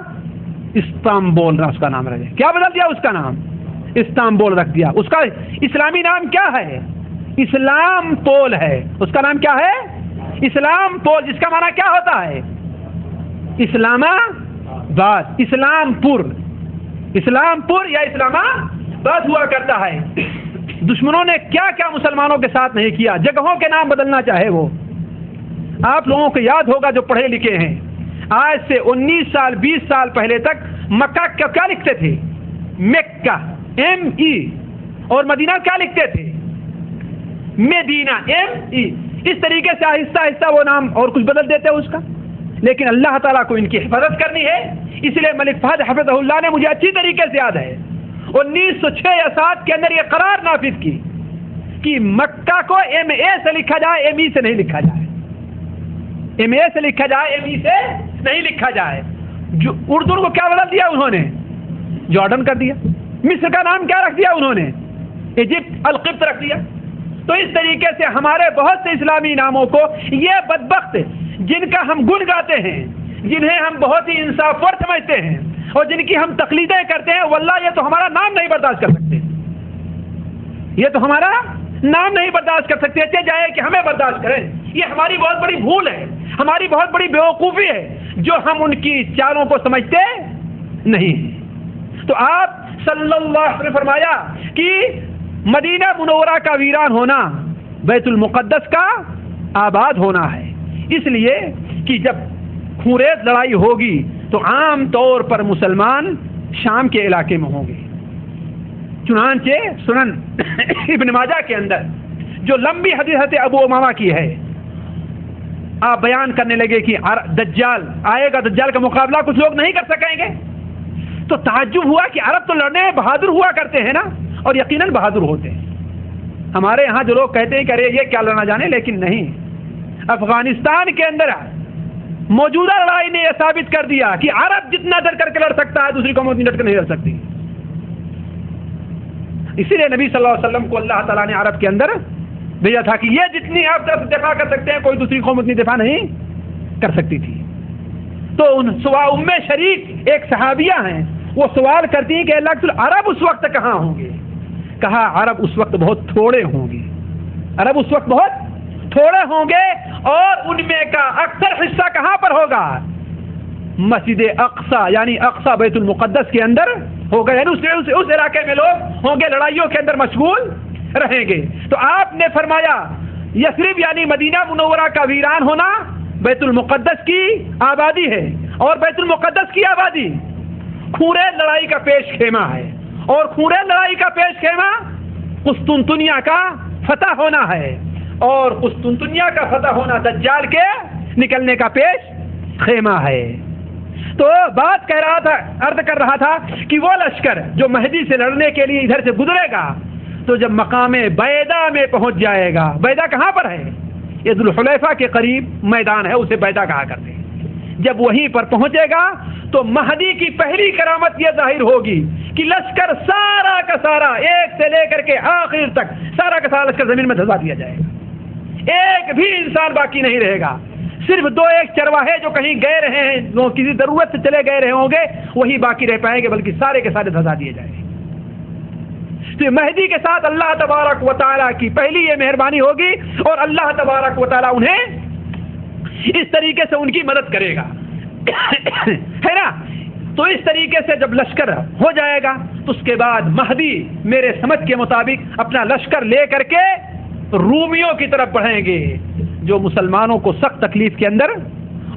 استانبول اس کا نام رکھ دیا. کیا بدل دیا اس کا نام؟ استانبول رکھ دیا. اس کا اسلامی نام کیا ہے؟ اسلام پول ہے. اس کا نام کیا ہے؟ اسلام پول، جس کا معنی کیا ہوتا ہے؟ اسلام آباد، اسلام پور یا اسلام آباد ہوا کرتا ہے. دشمنوں نے کیا کیا مسلمانوں کے ساتھ نہیں کیا. جگہوں کے نام بدلنا چاہے وہ، آپ لوگوں کو یاد ہوگا جو پڑھے لکھے ہیں، آج سے 19 سال 20 سال پہلے تک مکہ کیا لکھتے تھے؟ مکہ، ME، اور مدینہ کیا لکھتے تھے؟ مدینہ M-E. اس طریقے سے آہستہ آہستہ وہ نام اور کچھ بدل دیتے اس کا. لیکن اللہ تعالیٰ کو ان کی حفاظت کرنی ہے، اس لیے ملک فہد حفظہ اللہ نے مجھے اچھی طریقے سے یاد ہے 1906 یا 7 کے اندر یہ قرار نافذ کی کہ مکہ کو MA سے لکھا جائے، ME سے نہیں لکھا جائے. MA سے لکھا جائے، ME سے نہیں لکھا جائے. جو اردو کو کیا بدل دیا انہوں نے؟ جارڈن کر دیا. مصر کا نام کیا رکھ دیا انہوں نے؟ ایجپٹ القبط رکھ دیا. تو اس طریقے سے ہمارے بہت سے اسلامی ناموں کو یہ بدبخت جن کا ہم گن گاتے ہیں، جنہیں ہم بہت ہی انصاف ور سمجھتے ہیں اور جن کی ہم تقلیدیں کرتے ہیں، واللہ یہ تو ہمارا نام نہیں برداشت کر سکتے، یہ تو ہمارا نام نہیں برداشت کر سکتے. اچھا جائے کہ ہمیں برداشت کریں. یہ ہماری بہت بڑی بھول ہے، ہماری بہت بڑی بیوقوفی ہے جو ہم ان کی چالوں کو سمجھتے نہیں. تو آپ صلی اللہ علیہ وسلم نے فرمایا کہ مدینہ منورہ کا ویران ہونا بیت المقدس کا آباد ہونا ہے، اس لیے کہ جب خونریز لڑائی ہوگی تو عام طور پر مسلمان شام کے علاقے میں ہوں گے. چنانچہ سنن ابن ماجہ کے اندر جو لمبی حدیث حضرت ابو امامہ کی ہے، آپ بیان کرنے لگے کہ دجال آئے گا، دجال کا مقابلہ کچھ لوگ نہیں کر سکیں گے. تو تعجب ہوا کہ عرب تو لڑنے میں بہادر ہوا کرتے ہیں نا، اور یقیناً بہادر ہوتے ہیں. ہمارے ہاں جو لوگ کہتے ہیں کہ ارے یہ کیا لڑنا جانے، لیکن نہیں، افغانستان کے اندر موجودہ لڑائی نے یہ ثابت کر دیا کہ عرب جتنا ڈر کر کے لڑ سکتا ہے دوسری قوم اتنی ڈر کر نہیں لڑ سکتی. اسی لیے نبی صلی اللہ علیہ وسلم کو اللہ تعالیٰ نے عرب کے اندر بھیجا تھا کہ یہ جتنی آپ طرف دفاع کر سکتے ہیں کوئی دوسری قوم اتنی دفاع نہیں کر سکتی تھی. تو ام شریک ایک صحابیہ ہیں، وہ سوال کرتی ہیں کہ اللہ کے رسول عرب اس وقت کہاں ہوں گے؟ کہا عرب اس وقت بہت تھوڑے ہوں گے، عرب اس وقت بہت تھوڑے ہوں گے، اور ان میں کا اکثر حصہ کہاں پر ہوگا؟ مسجد اقصی یعنی اقصی بیت المقدس کے اندر ہوگا، یعنی اس علاقے میں لوگ ہوں گے، لڑائیوں کے اندر مشغول رہیں گے. تو آپ نے فرمایا یثرب یعنی مدینہ منورہ کا ویران ہونا بیت المقدس کی آبادی ہے، اور بیت المقدس کی آبادی خونریز لڑائی کا پیش خیمہ ہے، اور خونریز لڑائی کا پیش خیمہ قسطنطنیہ کا فتح ہونا ہے، اور قسطنطنیہ کا فتح ہونا دجال کے نکلنے کا پیش خیمہ ہے. تو بات کہہ رہا تھا، عرض کر رہا تھا کہ وہ لشکر جو مہدی سے لڑنے کے لیے ادھر سے گزرے گا تو جب مقام بیدا میں پہنچ جائے گا، بیدا کہاں پر ہے؟ یہ ذوالحلیفہ کے قریب میدان ہے، اسے بیدا کہا کرتے ہیں. جب وہیں پر پہنچے گا تو مہدی کی پہلی کرامت یہ ظاہر ہوگی کہ لشکر سارا کا سارا ایک سے لے کر کے آخر تک سارا کا سارا لشکر زمین میں دھسا دیا جائے گا، ایک بھی انسان باقی نہیں رہے گا. صرف 2-1 چرواہے جو کہیں گئے رہے ہیں، جو کسی ضرورت سے چلے گئے رہے ہوں گے، وہی باقی رہ پائیں گے، بلکہ سارے کے سارے دھسا دیے جائیں گے. تو مہدی کے ساتھ اللہ تبارک و تعالیٰ کی پہلی یہ مہربانی ہوگی، اور اللہ تبارک و تعالیٰ انہیں اس طریقے سے ان کی مدد کرے گا ہے نا. تو اس طریقے سے جب لشکر ہو جائے گا تو اس کے بعد مہدی میرے سمجھ کے مطابق اپنا لشکر لے کر کے رومیوں کی طرف بڑھیں گے، جو مسلمانوں کو سخت تکلیف کے اندر،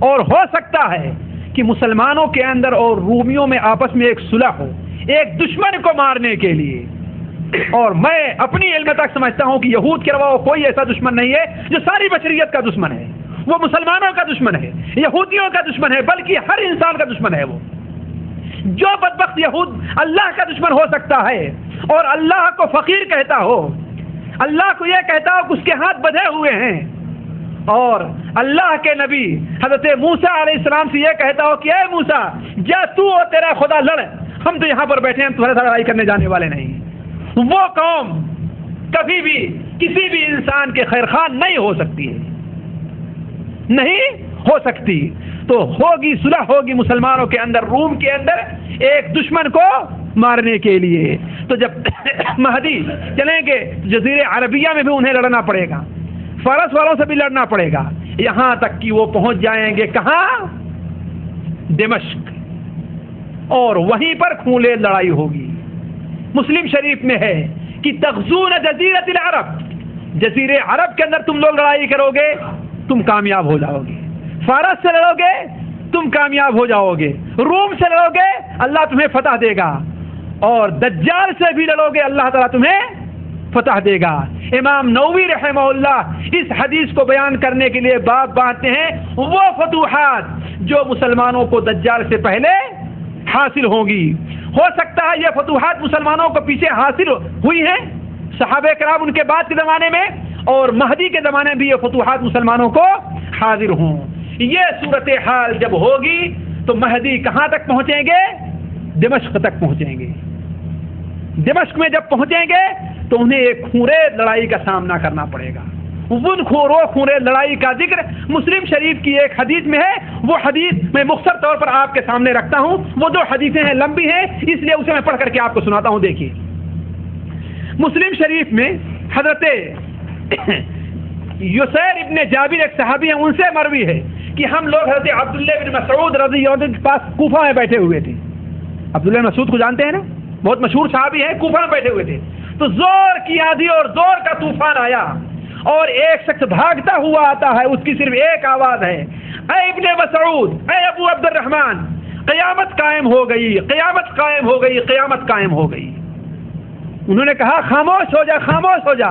اور ہو سکتا ہے کہ مسلمانوں کے اندر اور رومیوں میں آپس میں ایک صلح ہو، ایک دشمن کو مارنے کے لیے. اور میں اپنی علم تک سمجھتا ہوں کہ یہود کے علاوہ کوئی ایسا دشمن نہیں ہے جو ساری بشریت کا دشمن ہے. وہ مسلمانوں کا دشمن ہے، یہودیوں کا دشمن ہے، بلکہ ہر انسان کا دشمن ہے. وہ جو بدبخت یہود اللہ کا دشمن ہو سکتا ہے اور اللہ کو فقیر کہتا ہو، اللہ کو یہ کہتا ہو کہ اس کے ہاتھ بدھے ہوئے ہیں، اور اللہ کے نبی حضرت موسیٰ علیہ السلام سے یہ کہتا ہو کہ اے موسیٰ جا تو اور تیرا خدا لڑ، ہم تو یہاں پر بیٹھے ہیں، ہم تمہارے ساتھ لڑائی کرنے جانے والے نہیں. وہ قوم کبھی بھی کسی بھی انسان کے خیر خواہ نہیں ہو سکتی ہے، نہیں ہو سکتی. تو ہوگی صلح ہوگی مسلمانوں کے اندر، روم کے اندر ایک دشمن کو مارنے کے لیے. تو جب مہدی چلیں گے جزیرے عربیہ میں بھی انہیں لڑنا پڑے گا، فارس والوں سے بھی لڑنا پڑے گا، یہاں تک کہ وہ پہنچ جائیں گے کہاں؟ دمشق، اور وہیں پر خونریز لڑائی ہوگی. مسلم شریف میں ہے کہ تغزون جزیرۃ العرب، جزیرے عرب کے اندر تم لوگ لڑائی کرو گے تم کامیاب ہو جاؤ گے، فارس سے لڑو گے تم کامیاب ہو جاؤ گے، روم سے لڑو گے اللہ تمہیں فتح دے گا، اور دجال سے بھی لڑو گے اللہ تعالیٰ تمہیں فتح دے گا۔ امام نووی رحمہ اللہ اس حدیث کو بیان کرنے کے لیے باب باندھتے ہیں وہ فتوحات جو مسلمانوں کو دجال سے پہلے حاصل ہوں گی۔ ہو سکتا ہے یہ فتوحات مسلمانوں کو پیچھے حاصل ہوئی ہیں صحابہ کرام ان کے بعد کے زمانے میں، اور مہدی کے زمانے میں بھی یہ فتوحات مسلمانوں کو حاضر ہوں۔ یہ صورتحال جب ہوگی تو مہدی کہاں تک پہنچیں گے؟ دمشق تک پہنچیں گے۔ دمشق میں جب پہنچیں گے تو انہیں ایک خونریز لڑائی کا سامنا کرنا پڑے گا۔ ان خونریز لڑائی کا ذکر مسلم شریف کی ایک حدیث میں ہے۔ وہ حدیث میں مختصر طور پر آپ کے سامنے رکھتا ہوں، وہ دو حدیثیں ہیں، لمبی ہیں، اس لیے اسے میں پڑھ کر کے آپ کو سناتا ہوں۔ دیکھیے مسلم شریف میں حضرت یسیر ابن جابر ایک صحابی ہیں، ان سے مروی ہے کہ ہم لوگ حضرت عبداللہ بن مسعود رضی اللہ عنہ کے پاس کوفہ میں بیٹھے ہوئے تھے۔ عبداللہ بن مسعود کو جانتے ہیں نا، بہت مشہور صحابی ہیں، کوفہ میں بیٹھے ہوئے تھے تو زور کی آندھی اور زور کا طوفان آیا اور ایک شخص بھاگتا ہوا آتا ہے، اس کی صرف ایک آواز ہے، اے ابن مسعود، اے ابو عبد الرحمن، قیامت قائم ہو گئی، قیامت قائم ہو گئی، قیامت قائم ہو گئی۔ انہوں نے کہا خاموش ہو جا، خاموش ہو جا،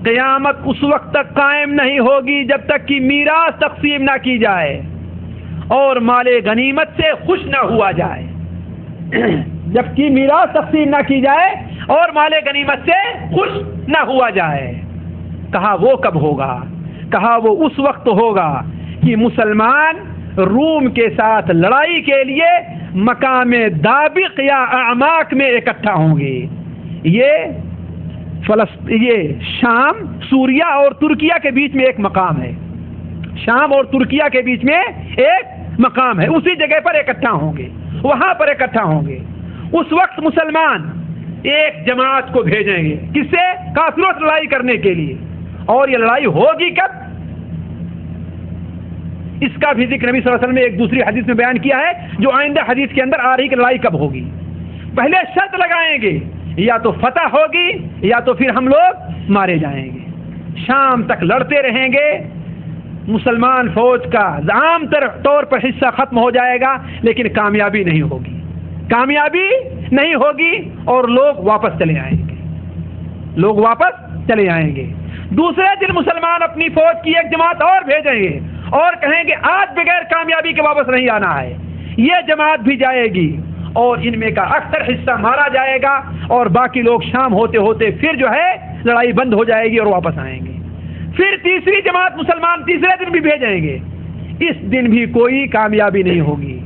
قیامت اس وقت تک قائم نہیں ہوگی جب تک کہ میراث تقسیم نہ کی جائے اور مال غنیمت سے خوش نہ ہوا جائے۔ جب کہ میراث تقسیم نہ کی جائے اور مال غنیمت سے خوش نہ ہوا جائے۔ کہا وہ کب ہوگا؟ کہا وہ اس وقت ہوگا کہ مسلمان روم کے ساتھ لڑائی کے لیے مقام دابق یا اعماق میں اکٹھا ہوں گے۔ یہ شام، سوریہ اور ترکیہ کے بیچ میں ایک مقام ہے، شام اور ترکیہ کے بیچ میں ایک مقام ہے، اسی جگہ پر اکٹھا ہوں گے، وہاں پر اکٹھا ہوں گے۔ اس وقت مسلمان ایک جماعت کو بھیجیں گے، کس سے؟ کافروں سے لڑائی کرنے کے لیے۔ اور یہ لڑائی ہوگی کب؟ اس کا بھی ذکر نبی صلی اللہ علیہ وسلم نے ایک دوسری حدیث میں بیان کیا ہے جو آئندہ حدیث کے اندر آ رہی کہ لڑائی کب ہوگی۔ پہلے شرط لگائیں گے یا تو فتح ہوگی یا تو پھر ہم لوگ مارے جائیں گے۔ شام تک لڑتے رہیں گے، مسلمان فوج کا عام طور پر حصہ ختم ہو جائے گا لیکن کامیابی نہیں ہوگی، کامیابی نہیں ہوگی اور لوگ واپس چلے آئیں گے، لوگ واپس چلے آئیں گے۔ دوسرے دن مسلمان اپنی فوج کی ایک جماعت اور بھیجیں گے اور کہیں گے آج بغیر کامیابی کے واپس نہیں آنا ہے۔ یہ جماعت بھی جائے گی اور ان میں کا اکثر حصہ مارا جائے گا اور باقی لوگ شام ہوتے ہوتے پھر جو ہے لڑائی بند ہو جائے گی اور واپس آئیں گے۔ پھر تیسری جماعت مسلمان تیسرے دن بھی بھیجیں گے، اس دن بھی کوئی کامیابی نہیں ہوگی۔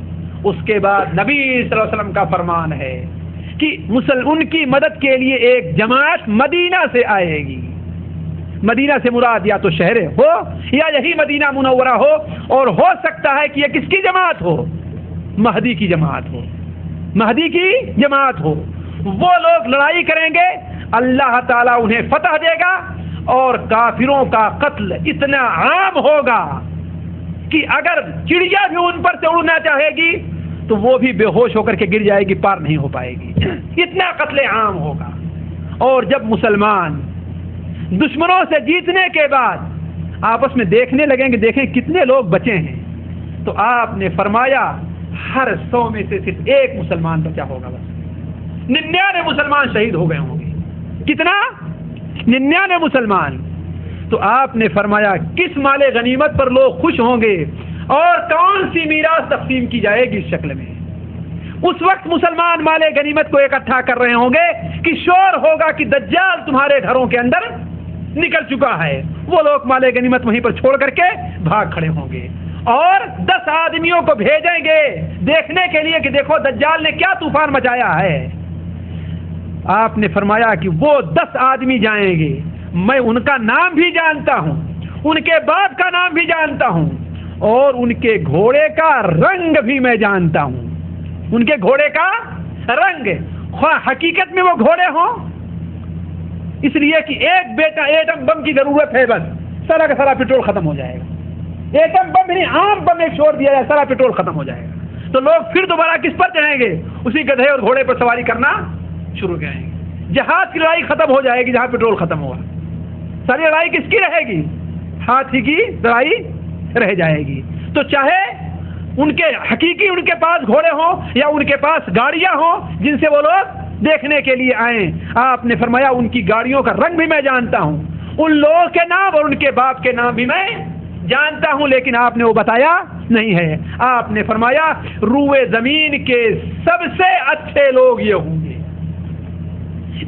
اس کے بعد نبی صلی اللہ علیہ وسلم کا فرمان ہے کہ ان کی مدد کے لیے ایک جماعت مدینہ سے آئے گی۔ مدینہ سے مراد یا تو شہر ہو یا یہی مدینہ منورہ ہو، اور ہو سکتا ہے کہ یہ کس کی جماعت ہو؟ مہدی کی جماعت ہو، مہدی کی جماعت ہو۔ وہ لوگ لڑائی کریں گے، اللہ تعالیٰ انہیں فتح دے گا اور کافروں کا قتل اتنا عام ہوگا کہ اگر چڑیا بھی ان پر سے اڑنا چاہے گی تو وہ بھی بے ہوش ہو کر کے گر جائے گی، پار نہیں ہو پائے گی، اتنا قتل عام ہوگا۔ اور جب مسلمان دشمنوں سے جیتنے کے بعد آپس میں دیکھنے لگیں گے، دیکھیں کتنے لوگ بچے ہیں، تو آپ نے فرمایا ہر 100 میں سے صرف ایک مسلمان بچا ہوگا، بس 99 مسلمان شہید ہو گئے ہوں گے۔ کتنا؟ 99 مسلمان۔ تو آپ نے فرمایا کس مال غنیمت پر لوگ خوش ہوں گے اور کون سی میراث تقسیم کی جائے گی اس شکل میں؟ اس وقت مسلمان مال غنیمت کو اکٹھا کر رہے ہوں گے کہ شور ہوگا کہ دجال تمہارے گھروں کے اندر نکل چکا ہے۔ وہ لوگ مال غنیمت وہیں پر چھوڑ کر کے بھاگ کھڑے ہوں گے اور 10 آدمیوں کو بھیجیں گے دیکھنے کے لیے کہ دیکھو دجال نے کیا طوفان مچایا ہے۔ آپ نے فرمایا کہ وہ 10 آدمی جائیں گے، میں ان کا نام بھی جانتا ہوں، ان کے باپ کا نام بھی جانتا ہوں اور ان کے گھوڑے کا رنگ بھی میں جانتا ہوں۔ ان کے گھوڑے کا رنگ، حقیقت میں وہ گھوڑے ہوں، اس لیے کہ ایک بیٹا ایٹم بم کی ضرورت ہے، بس سارا کا سارا پیٹرول ختم ہو جائے گا۔ ایٹم بم نہیں، عام بم ایک چھوڑ دیا جائے، سارا پیٹرول ختم ہو جائے گا، تو لوگ پھر دوبارہ کس پر چڑھیں گے؟ اسی گدھے اور گھوڑے پر سواری کرنا شروع کریں گے۔ جہاز کی لڑائی ختم ہو جائے گی جہاں پیٹرول ختم ہوگا، ساری لڑائی کس کی رہے گی؟ ہاتھی کی لڑائی رہ جائے گی۔ تو چاہے ان کے حقیقی ان کے پاس گھوڑے ہوں یا ان کے پاس گاڑیاں ہوں جن سے وہ لوگ دیکھنے کے لیے آئیں. آپ نے فرمایا ان کی گاڑیوں کا رنگ بھی میں جانتا ہوں, ان لوگوں کے نام اور ان کے باپ کے نام بھی میں جانتا ہوں, لیکن آپ نے وہ بتایا نہیں ہے. آپ نے فرمایا روئے زمین کے سب سے اچھے لوگ یہ ہوں گے.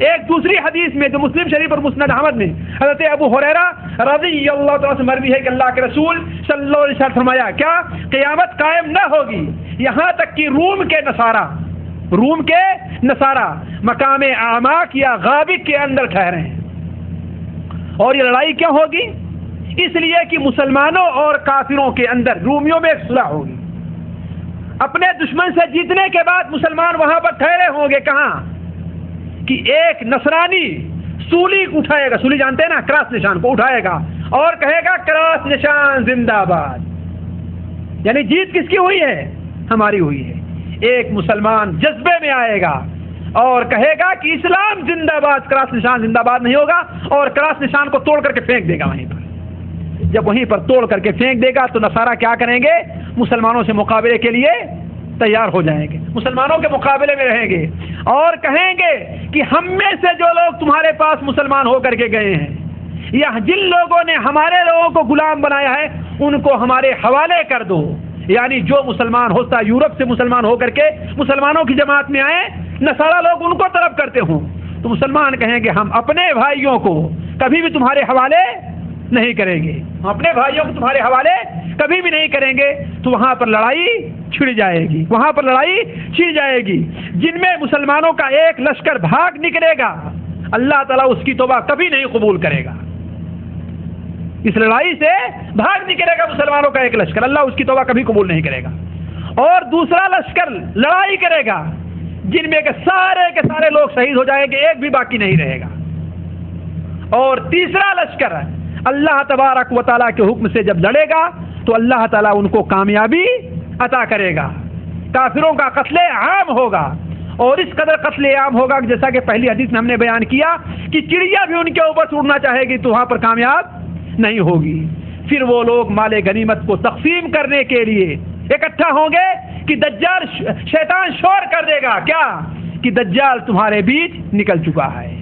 ایک دوسری حدیث میں جو مسلم شریف اور مسند احمد میں حضرت ابو ہریرہ رضی اللہ تعالیٰ سے مروی ہے کہ اللہ کے رسول صلی اللہ علیہ وسلم فرمایا کیا قیامت قائم نہ ہوگی یہاں تک کہ روم کے نصارہ مقام اعماق یا غابق کے اندر ٹھہرے ہیں. اور یہ لڑائی کیوں ہوگی؟ اس لیے کہ مسلمانوں اور کافروں کے اندر رومیوں میں ایک صلح ہوگی. اپنے دشمن سے جیتنے کے بعد مسلمان وہاں پر ٹھہرے ہوں گے. کہاں؟ کہ ایک نصرانی سولی اٹھائے گا, سولی جانتے ہیں نا, کراس نشان کو اٹھائے گا اور کہے گا کراس نشان زندہ باد. یعنی جیت کس کی ہوئی ہے؟ ہماری ہوئی ہے. ایک مسلمان جذبے میں آئے گا اور کہے گا کہ اسلام زندہ باد, کراس نشان زندہ باد نہیں ہوگا, اور کراس نشان کو توڑ کر کے پھینک دے گا وہیں پر. جب وہیں پر توڑ کر کے پھینک دے گا تو نصارہ کیا کریں گے؟ مسلمانوں سے مقابلے کے لیے تیار ہو جائیں گے, مسلمانوں کے مقابلے میں رہیں گے اور کہیں گے کہ ہم میں سے جو لوگ تمہارے پاس مسلمان ہو کر کے گئے ہیں یا جن لوگوں نے ہمارے لوگوں کو غلام بنایا ہے ان کو ہمارے حوالے کر دو. یعنی جو مسلمان ہوتا یورپ سے مسلمان ہو کر کے مسلمانوں کی جماعت میں آئے, نصارہ لوگ ان کو طلب کرتے ہوں, تو مسلمان کہیں گے ہم اپنے بھائیوں کو کبھی بھی تمہارے حوالے نہیں کریں گے, ہم اپنے بھائیوں کو تمہارے حوالے کبھی بھی نہیں کریں گے. تو وہاں پر لڑائی چھڑ جائے گی, وہاں پر لڑائی چھڑ جائے گی. جن میں مسلمانوں کا ایک لشکر بھاگ نکلے گا اللہ تعالیٰ اس کی توبہ کبھی نہیں قبول کرے گا. اس لڑائی سے بھاگ نکلے گا مسلمانوں کا ایک لشکر, اللہ اس کی توبہ کبھی قبول نہیں کرے گا. اور دوسرا لشکر لڑائی کرے گا جن میں کہ سارے کے سارے لوگ شہید ہو جائیں گے, ایک بھی باقی نہیں رہے گا. اور تیسرا لشکر اللہ تبارک و تعالیٰ کے حکم سے جب لڑے گا تو اللہ تعالیٰ ان کو کامیابی عطا کرے گا. کافروں کا قتل عام ہوگا, اور اس قدر قتل عام ہوگا کہ جیسا کہ پہلی حدیث میں ہم نے بیان کیا کہ چڑیا بھی ان کے اوپر اڑنا چاہے گی تو وہاں پر کامیاب نہیں ہوگی. پھر وہ لوگ مال غنیمت کو تقسیم کرنے کے لیے اکٹھا ہوں گے کہ دجال شیطان شور کر دے گا کیا کہ دجال تمہارے بیچ نکل چکا ہے.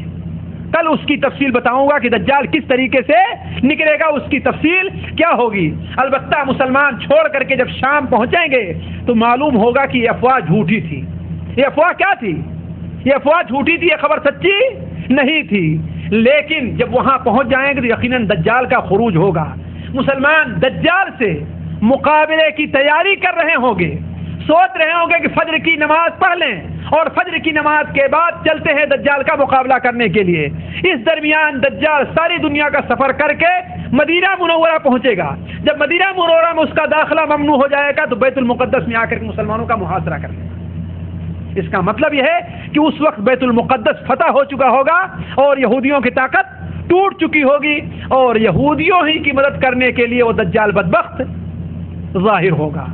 کل اس کی تفصیل بتاؤں گا کہ دجال کس طریقے سے نکلے گا, اس کی تفصیل کیا ہوگی. البتہ مسلمان چھوڑ کر کے جب شام پہنچیں گے تو معلوم ہوگا کہ یہ افواہ جھوٹی تھی. یہ افواہ کیا تھی؟ یہ افواہ جھوٹی تھی, یہ خبر سچی نہیں تھی. لیکن جب وہاں پہنچ جائیں گے تو یقیناً دجال کا خروج ہوگا. مسلمان دجال سے مقابلے کی تیاری کر رہے ہوں گے, سوچ رہے ہوں گے کہ فجر کی نماز پڑھ لیں اور فجر کی نماز کے بعد چلتے ہیں دجال کا مقابلہ کرنے کے لیے. اس درمیان دجال ساری دنیا کا سفر کر کے مدینہ منورہ پہنچے گا. جب مدینہ منورہ میں اس کا داخلہ ممنوع ہو جائے گا تو بیت المقدس میں آ کر کے مسلمانوں کا محاصرہ کر لے گا. اس کا مطلب یہ ہے کہ اس وقت بیت المقدس فتح ہو چکا ہوگا اور یہودیوں کی طاقت ٹوٹ چکی ہوگی, اور یہودیوں ہی کی مدد کرنے کے لیے وہ دجال بدبخت ظاہر ہوگا,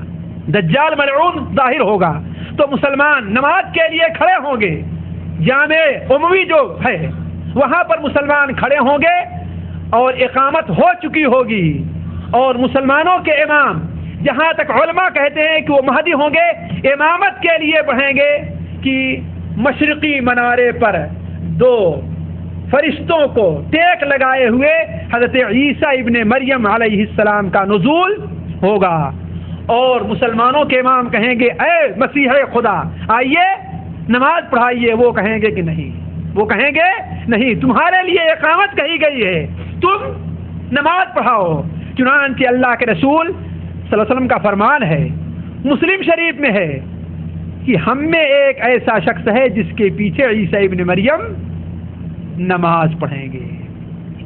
دجال ملعون ظاہر ہوگا. تو مسلمان نماز کے لیے کھڑے ہوں گے, جامع عموی جو ہے وہاں پر مسلمان کھڑے ہوں گے اور اقامت ہو چکی ہوگی, اور مسلمانوں کے امام جہاں تک علماء کہتے ہیں کہ وہ مہدی ہوں گے, امامت کے لیے بڑھیں گے کہ مشرقی منارے پر دو فرشتوں کو ٹیک لگائے ہوئے حضرت عیسیٰ ابن مریم علیہ السلام کا نزول ہوگا. اور مسلمانوں کے امام کہیں گے اے مسیح خدا آئیے نماز پڑھائیے. وہ کہیں گے کہ نہیں, وہ کہیں گے نہیں, تمہارے لیے اقامت کہی گئی ہے, تم نماز پڑھاؤ. چنانچہ اللہ کے رسول صلی اللہ علیہ وسلم کا فرمان ہے, مسلم شریف میں ہے کہ ہم میں ایک ایسا شخص ہے جس کے پیچھے عیسیٰ ابن مریم نماز پڑھیں گے.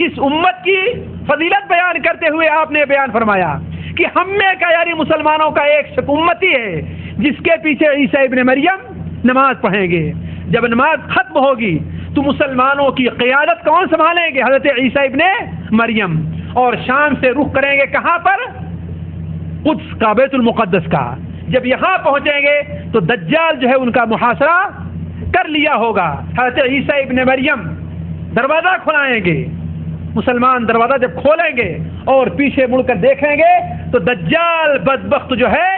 اس امت کی فضیلت بیان کرتے ہوئے آپ نے بیان فرمایا کہ ہم میں کا یعنی مسلمانوں کا ایک شخص امتی ہے جس کے پیچھے عیسیٰ ابن مریم نماز پڑھیں گے. جب نماز ختم ہوگی تو مسلمانوں کی قیادت کون سنبھالیں گے؟ حضرت عیسیٰ ابن مریم. اور شام سے رخ کریں گے کہاں پر؟ قدس کا, بیت المقدس کا. جب یہاں پہنچیں گے تو دجال جو ہے ان کا محاصرہ کر لیا ہوگا. حضرت عیسیٰ ابن مریم دروازہ کھلائیں گے, مسلمان دروازہ جب کھولیں گے اور پیچھے مڑ کر دیکھیں گے تو دجال بدبخت جو ہے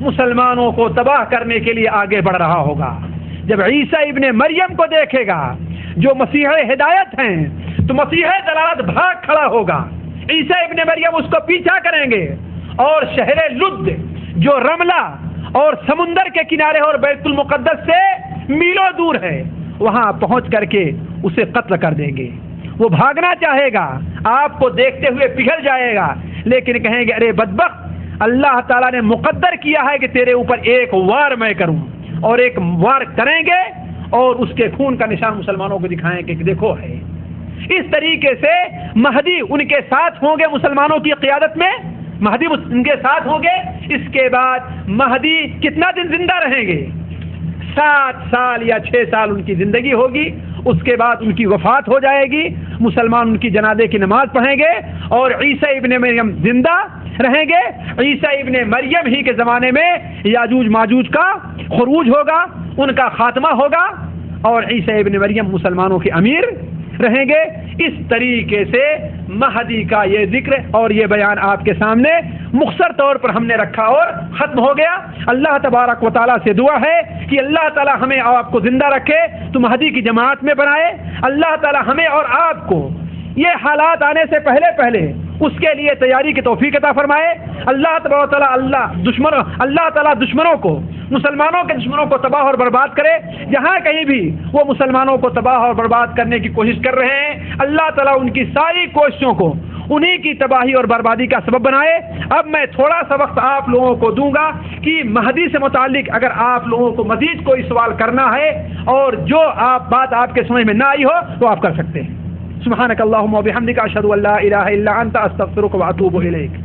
مسلمانوں کو تباہ کرنے کے لیے آگے بڑھ رہا ہوگا. جب عیسیٰ ابن مریم کو دیکھے گا جو مسیح ہدایت ہیں تو مسیح دلالت بھاگ کھڑا ہوگا. عیسیٰ ابن مریم اس کو پیچھا کریں گے اور شہر لد جو رملہ اور سمندر کے کنارے اور بیت المقدس سے میلوں دور ہے وہاں پہنچ کر کے اسے قتل کر دیں گے. وہ بھاگنا چاہے گا, آپ کو دیکھتے ہوئے پگھل جائے گا, لیکن کہیں گے ارے بدبخت, اللہ تعالیٰ نے مقدر کیا ہے کہ تیرے اوپر ایک وار میں کروں, اور ایک وار کریں گے اور اس کے خون کا نشان مسلمانوں کو دکھائیں گے کہ دیکھو ہے. اس طریقے سے مہدی ان کے ساتھ ہوں گے, مسلمانوں کی قیادت میں مہدی ان کے ساتھ ہوں گے. اس کے بعد مہدی کتنا دن زندہ رہیں گے؟ 7 سال یا 6 سال ان کی زندگی ہوگی. اس کے بعد ان کی وفات ہو جائے گی, مسلمان ان کی جنازے کی نماز پڑھیں گے اور عیسیٰ ابن مریم زندہ رہیں گے. عیسیٰ ابن مریم ہی کے زمانے میں یاجوج ماجوج کا خروج ہوگا, ان کا خاتمہ ہوگا اور عیسیٰ ابن مریم مسلمانوں کے امیر رہیں گے. اس طریقے سے مہدی کا یہ ذکر اور یہ بیان آپ کے سامنے مختصر طور پر ہم نے رکھا اور ختم ہو گیا. اللہ تبارک و تعالیٰ سے دعا ہے کہ اللہ تعالیٰ ہمیں اور آپ کو زندہ رکھے تو مہدی کی جماعت میں بنائے. اللہ تعالیٰ ہمیں اور آپ کو یہ حالات آنے سے پہلے اس کے لیے تیاری کی توفیق عطا فرمائے. اللہ تبارک و تعالیٰ اللہ تعالیٰ دشمنوں کو, مسلمانوں کے دشمنوں کو تباہ اور برباد کرے. جہاں کہیں بھی وہ مسلمانوں کو تباہ اور برباد کرنے کی کوشش کر رہے ہیں, اللہ تعالیٰ ان کی ساری کوششوں کو انہی کی تباہی اور بربادی کا سبب بنائے. اب میں تھوڑا سا وقت آپ لوگوں کو دوں گا کہ مہدی سے متعلق اگر آپ لوگوں کو مزید کوئی سوال کرنا ہے اور جو بات آپ کے سمجھ میں نہ آئی ہو تو آپ کر سکتے ہیں. سبحانک اللہم و بحمدک اشہد ان لا الہ الا انت استغفرک و اتوب الیک.